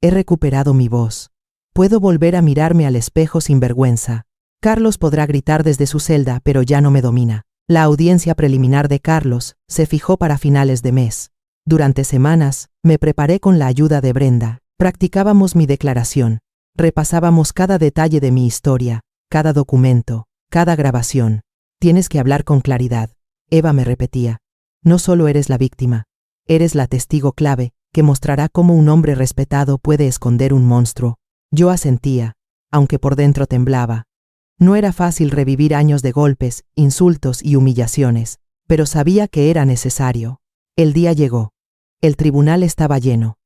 Speaker 1: he recuperado mi voz. Puedo volver a mirarme al espejo sin vergüenza. Carlos podrá gritar desde su celda, pero ya no me domina. La audiencia preliminar de Carlos se fijó para finales de mes. Durante semanas, me preparé con la ayuda de Brenda. Practicábamos mi declaración. Repasábamos cada detalle de mi historia, cada documento, cada grabación. Tienes que hablar con claridad. Eva me repetía. No solo eres la víctima, eres la testigo clave, que mostrará cómo un hombre respetado puede esconder un monstruo. Yo asentía, aunque por dentro temblaba. No era fácil revivir años de golpes, insultos y humillaciones, pero sabía que era necesario. El día llegó. El tribunal estaba lleno.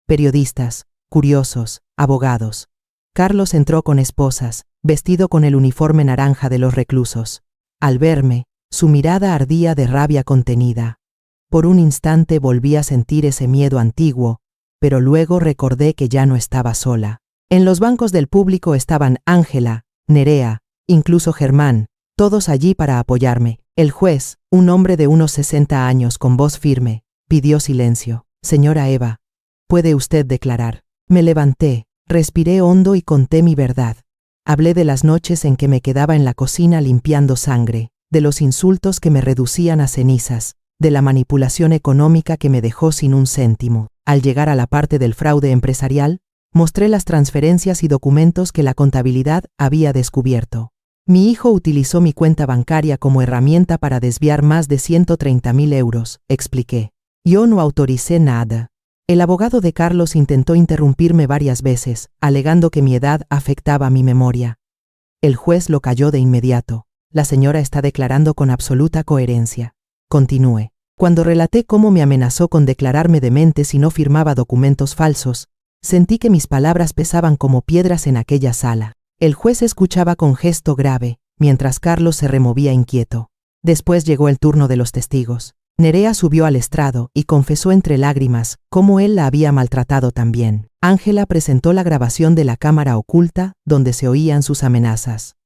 Speaker 1: Periodistas, curiosos, abogados. Carlos entró con esposas, vestido con el uniforme naranja de los reclusos. Al verme, su mirada ardía de rabia contenida. Por un instante volví a sentir ese miedo antiguo, pero luego recordé que ya no estaba sola. En los bancos del público estaban Ángela, Nerea, incluso Germán, todos allí para apoyarme. El juez, un hombre de unos 60 años con voz firme, pidió silencio. Señora Eva, ¿puede usted declarar? Me levanté, respiré hondo y conté mi verdad. Hablé de las noches en que me quedaba en la cocina limpiando sangre, de los insultos que me reducían a cenizas, de la manipulación económica que me dejó sin un céntimo. Al llegar a la parte del fraude empresarial, mostré las transferencias y documentos que la contabilidad había descubierto. Mi hijo utilizó mi cuenta bancaria como herramienta para desviar más de 130.000 euros, expliqué. Yo no autoricé nada. El abogado de Carlos intentó interrumpirme varias veces, alegando que mi edad afectaba mi memoria. El juez lo calló de inmediato. La señora está declarando con absoluta coherencia. Continué. Cuando relaté cómo me amenazó con declararme demente si no firmaba documentos falsos, Sentí que mis palabras pesaban como piedras en aquella sala. El juez escuchaba con gesto grave, mientras Carlos se removía inquieto. Después llegó el turno de los testigos. Nerea subió al estrado y confesó entre lágrimas cómo él la había maltratado también. Ángela presentó la grabación de la cámara oculta donde se oían sus amenazas.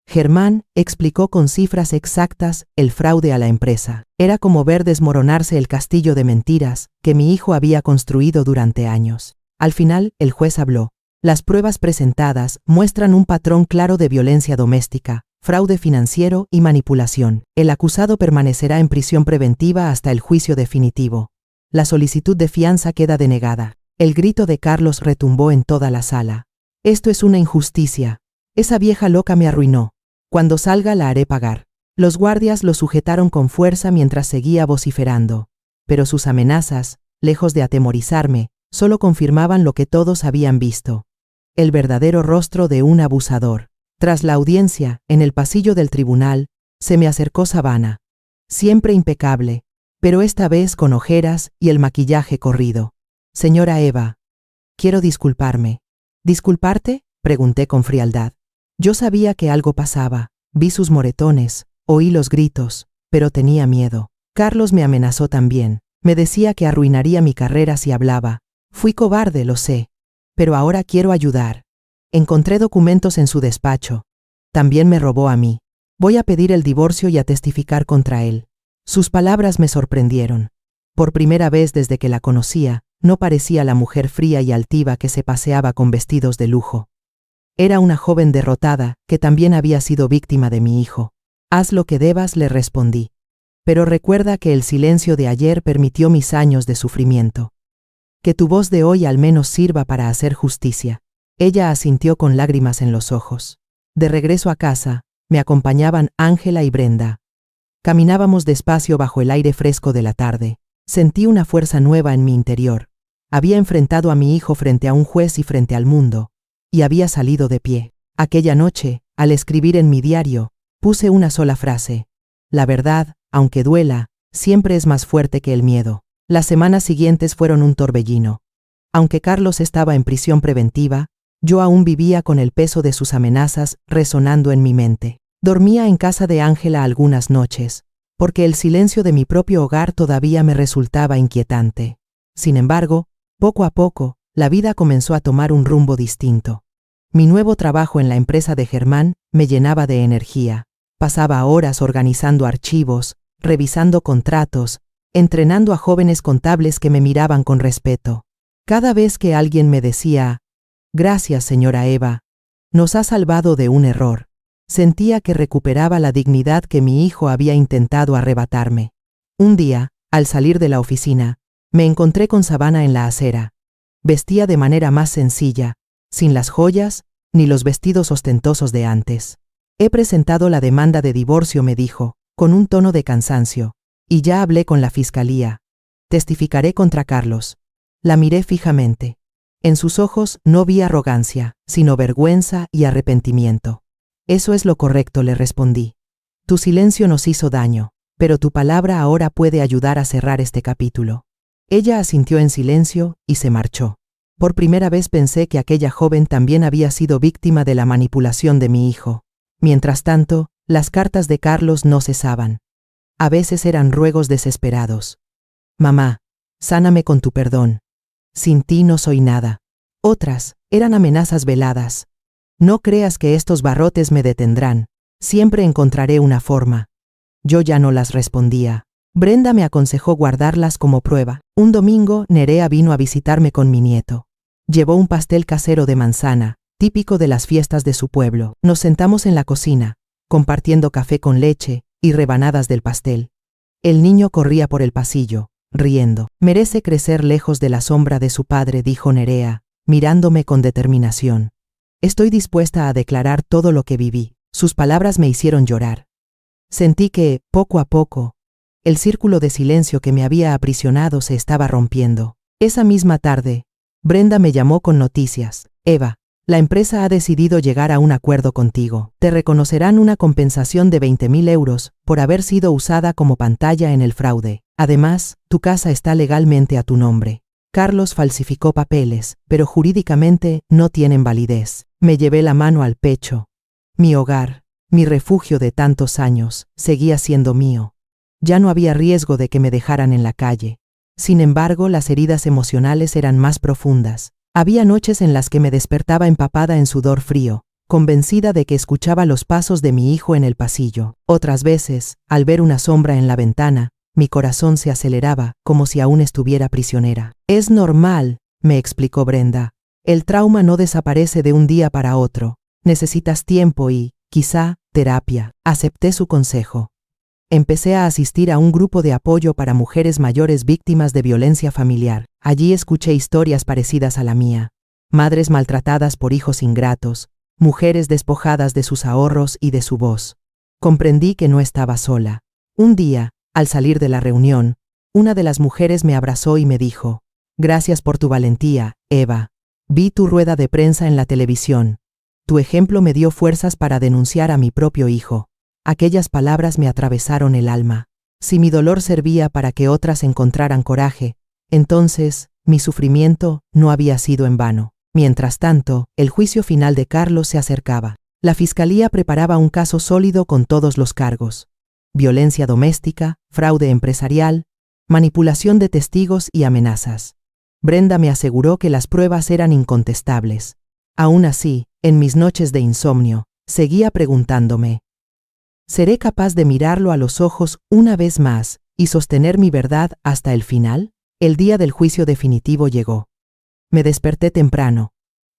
Speaker 1: Germán explicó con cifras exactas el fraude a la empresa. Era como ver desmoronarse el castillo de mentiras que mi hijo había construido durante años. Al final, el juez habló. Las pruebas presentadas muestran un patrón claro de violencia doméstica, fraude financiero y manipulación. El acusado permanecerá en prisión preventiva hasta el juicio definitivo. La solicitud de fianza queda denegada. El grito de Carlos retumbó en toda la sala. Esto es una injusticia. Esa vieja loca me arruinó. Cuando salga la haré pagar. Los guardias lo sujetaron con fuerza mientras seguía vociferando. Pero sus amenazas, lejos de atemorizarme, solo confirmaban lo que todos habían visto. El verdadero rostro de un abusador. Tras la audiencia, en el pasillo del tribunal, se me acercó Savannah. Siempre impecable, pero esta vez con ojeras y el maquillaje corrido. Señora Eva, quiero disculparme. ¿Disculparte?, pregunté con frialdad. Yo sabía que algo pasaba, vi sus moretones, oí los gritos, pero tenía miedo. Carlos me amenazó también, me decía que arruinaría mi carrera si hablaba. Fui cobarde, lo sé, pero ahora quiero ayudar. Encontré documentos en su despacho. También me robó a mí. Voy a pedir el divorcio y a testificar contra él. Sus palabras me sorprendieron. Por primera vez desde que la conocía, no parecía la mujer fría y altiva que se paseaba con vestidos de lujo. Era una joven derrotada, que también había sido víctima de mi hijo. Haz lo que debas, le respondí. Pero recuerda que el silencio de ayer permitió mis años de sufrimiento. Que tu voz de hoy al menos sirva para hacer justicia. Ella asintió con lágrimas en los ojos. De regreso a casa, me acompañaban Ángela y Brenda. Caminábamos despacio bajo el aire fresco de la tarde. Sentí una fuerza nueva en mi interior. Había enfrentado a mi hijo frente a un juez y frente al mundo. Y había salido de pie. Aquella noche, al escribir en mi diario, puse una sola frase. La verdad, aunque duela, siempre es más fuerte que el miedo. Las semanas siguientes fueron un torbellino. Aunque Carlos estaba en prisión preventiva, yo aún vivía con el peso de sus amenazas resonando en mi mente. Dormía en casa de Ángela algunas noches, porque el silencio de mi propio hogar todavía me resultaba inquietante. Sin embargo, poco a poco, la vida comenzó a tomar un rumbo distinto. Mi nuevo trabajo en la empresa de Germán me llenaba de energía. Pasaba horas organizando archivos, revisando contratos, entrenando a jóvenes contables que me miraban con respeto. Cada vez que alguien me decía, «Gracias, señora Eva, nos ha salvado de un error», sentía que recuperaba la dignidad que mi hijo había intentado arrebatarme. Un día, al salir de la oficina, me encontré con Savannah en la acera. Vestía de manera más sencilla, sin las joyas ni los vestidos ostentosos de antes. «He presentado la demanda de divorcio», me dijo, con un tono de cansancio, «y ya hablé con la fiscalía. Testificaré contra Carlos». La miré fijamente. En sus ojos no vi arrogancia, sino vergüenza y arrepentimiento. «Eso es lo correcto», le respondí. «Tu silencio nos hizo daño, pero tu palabra ahora puede ayudar a cerrar este capítulo». Ella asintió en silencio y se marchó. Por primera vez pensé que aquella joven también había sido víctima de la manipulación de mi hijo. Mientras tanto, las cartas de Carlos no cesaban. A veces eran ruegos desesperados. «Mamá, sáname con tu perdón. Sin ti no soy nada». Otras eran amenazas veladas. «No creas que estos barrotes me detendrán. Siempre encontraré una forma». Yo ya no las respondía. Brenda me aconsejó guardarlas como prueba. Un domingo, Nerea vino a visitarme con mi nieto. Llevó un pastel casero de manzana, típico de las fiestas de su pueblo. Nos sentamos en la cocina, compartiendo café con leche y rebanadas del pastel. El niño corría por el pasillo, riendo. «Merece crecer lejos de la sombra de su padre», dijo Nerea, mirándome con determinación. «Estoy dispuesta a declarar todo lo que viví». Sus palabras me hicieron llorar. Sentí que, poco a poco, el círculo de silencio que me había aprisionado se estaba rompiendo. Esa misma tarde, Brenda me llamó con noticias. «Eva, la empresa ha decidido llegar a un acuerdo contigo. Te reconocerán una compensación de 20.000 euros por haber sido usada como pantalla en el fraude. Además, tu casa está legalmente a tu nombre». Carlos falsificó papeles, pero jurídicamente no tienen validez. Me llevé la mano al pecho. Mi hogar, mi refugio de tantos años, seguía siendo mío. Ya no había riesgo de que me dejaran en la calle. Sin embargo, las heridas emocionales eran más profundas. Había noches en las que me despertaba empapada en sudor frío, convencida de que escuchaba los pasos de mi hijo en el pasillo. Otras veces, al ver una sombra en la ventana, mi corazón se aceleraba, como si aún estuviera prisionera. Es normal, me explicó Brenda. El trauma no desaparece de un día para otro. Necesitas tiempo y, quizá, terapia. Acepté su consejo. Empecé a asistir a un grupo de apoyo para mujeres mayores víctimas de violencia familiar. Allí escuché historias parecidas a la mía. Madres maltratadas por hijos ingratos, mujeres despojadas de sus ahorros y de su voz. Comprendí que no estaba sola. Un día, al salir de la reunión, una de las mujeres me abrazó y me dijo: «Gracias por tu valentía, Eva. Vi tu rueda de prensa en la televisión. Tu ejemplo me dio fuerzas para denunciar a mi propio hijo». Aquellas palabras me atravesaron el alma. Si mi dolor servía para que otras encontraran coraje, entonces, mi sufrimiento no había sido en vano. Mientras tanto, el juicio final de Carlos se acercaba. La fiscalía preparaba un caso sólido con todos los cargos: violencia doméstica, fraude empresarial, manipulación de testigos y amenazas. Brenda me aseguró que las pruebas eran incontestables. Aún así, en mis noches de insomnio, seguía preguntándome: ¿seré capaz de mirarlo a los ojos una vez más y sostener mi verdad hasta el final? El día del juicio definitivo llegó. Me desperté temprano,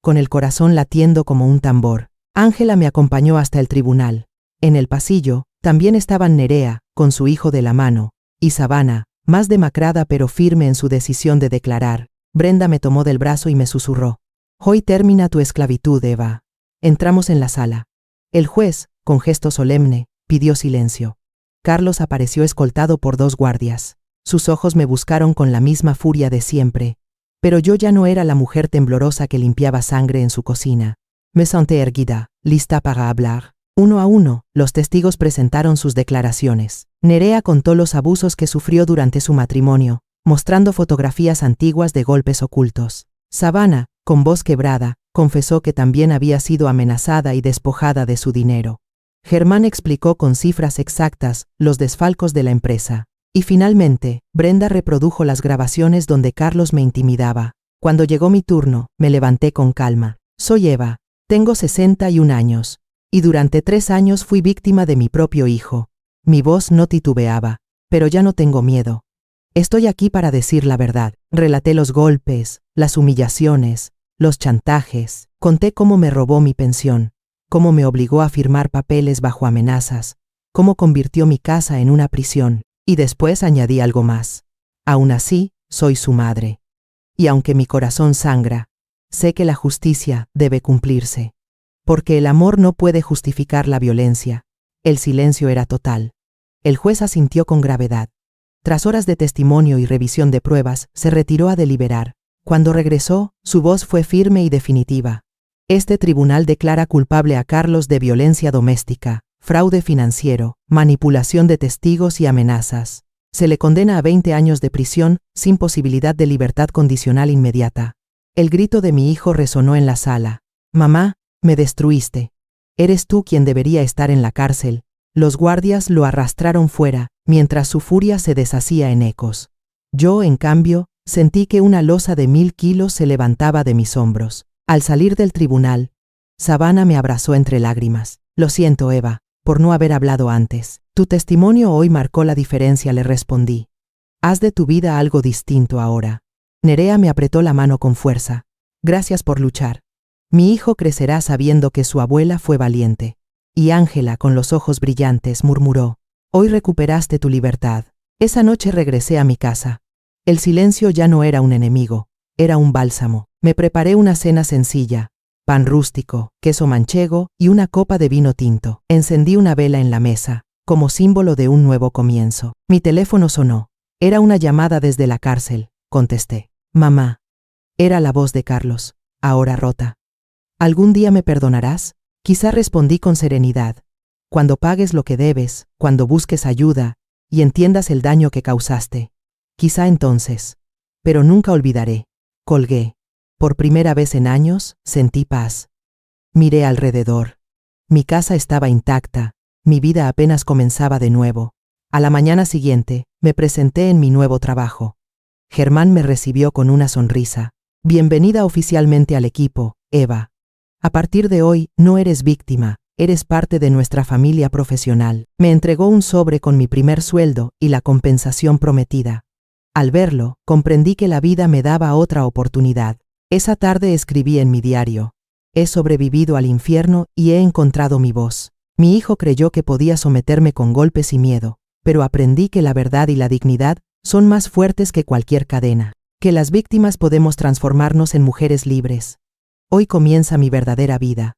Speaker 1: con el corazón latiendo como un tambor. Ángela me acompañó hasta el tribunal. En el pasillo, también estaban Nerea, con su hijo de la mano, y Savannah, más demacrada pero firme en su decisión de declarar. Brenda me tomó del brazo y me susurró: «Hoy termina tu esclavitud, Eva». Entramos en la sala. El juez, con gesto solemne, pidió silencio. Carlos apareció escoltado por 2 guardias. Sus ojos me buscaron con la misma furia de siempre. Pero yo ya no era la mujer temblorosa que limpiaba sangre en su cocina. Me senté erguida, lista para hablar. Uno a uno, los testigos presentaron sus declaraciones. Nerea contó los abusos que sufrió durante su matrimonio, mostrando fotografías antiguas de golpes ocultos. Savannah, con voz quebrada, confesó que también había sido amenazada y despojada de su dinero. Germán explicó con cifras exactas los desfalcos de la empresa. Y finalmente, Brenda reprodujo las grabaciones donde Carlos me intimidaba. Cuando llegó mi turno, me levanté con calma. Soy Eva, tengo 61 años, y durante 3 años fui víctima de mi propio hijo. Mi voz no titubeaba, pero ya no tengo miedo. Estoy aquí para decir la verdad. Relaté los golpes, las humillaciones, los chantajes. Conté cómo me robó mi pensión, cómo me obligó a firmar papeles bajo amenazas, cómo convirtió mi casa en una prisión, y después añadí algo más. Aún así, soy su madre. Y aunque mi corazón sangra, sé que la justicia debe cumplirse. Porque el amor no puede justificar la violencia. El silencio era total. El juez asintió con gravedad. Tras horas de testimonio y revisión de pruebas, se retiró a deliberar. Cuando regresó, su voz fue firme y definitiva. Este tribunal declara culpable a Carlos de violencia doméstica, fraude financiero, manipulación de testigos y amenazas. Se le condena a 20 años de prisión, sin posibilidad de libertad condicional inmediata. El grito de mi hijo resonó en la sala. «Mamá, me destruiste. Eres tú quien debería estar en la cárcel». Los guardias lo arrastraron fuera, mientras su furia se deshacía en ecos. Yo, en cambio, sentí que una losa de 1000 kilos se levantaba de mis hombros. Al salir del tribunal, Savannah me abrazó entre lágrimas. «Lo siento, Eva, por no haber hablado antes. Tu testimonio hoy marcó la diferencia», le respondí. «Haz de tu vida algo distinto ahora». Nerea me apretó la mano con fuerza. «Gracias por luchar. Mi hijo crecerá sabiendo que su abuela fue valiente». Y Ángela, con los ojos brillantes, murmuró: «Hoy recuperaste tu libertad». Esa noche regresé a mi casa. El silencio ya no era un enemigo, era un bálsamo. Me preparé una cena sencilla: pan rústico, queso manchego y una copa de vino tinto. Encendí una vela en la mesa, como símbolo de un nuevo comienzo. Mi teléfono sonó. Era una llamada desde la cárcel. Contesté. «Mamá». Era la voz de Carlos, ahora rota. «¿Algún día me perdonarás?». Quizá respondí con serenidad: «Cuando pagues lo que debes, cuando busques ayuda y entiendas el daño que causaste. Quizá entonces. Pero nunca olvidaré. Colgué. Por primera vez en años, sentí paz. Miré alrededor. Mi casa estaba intacta, mi vida apenas comenzaba de nuevo. A la mañana siguiente, me presenté en mi nuevo trabajo. Germán me recibió con una sonrisa. Bienvenida oficialmente al equipo, Eva. A partir de hoy, no eres víctima, eres parte de nuestra familia profesional. Me entregó un sobre con mi primer sueldo y la compensación prometida. Al verlo, comprendí que la vida me daba otra oportunidad. Esa tarde escribí en mi diario: he sobrevivido al infierno y he encontrado mi voz. Mi hijo creyó que podía someterme con golpes y miedo, pero aprendí que la verdad y la dignidad son más fuertes que cualquier cadena, que las víctimas podemos transformarnos en mujeres libres. Hoy comienza mi verdadera vida.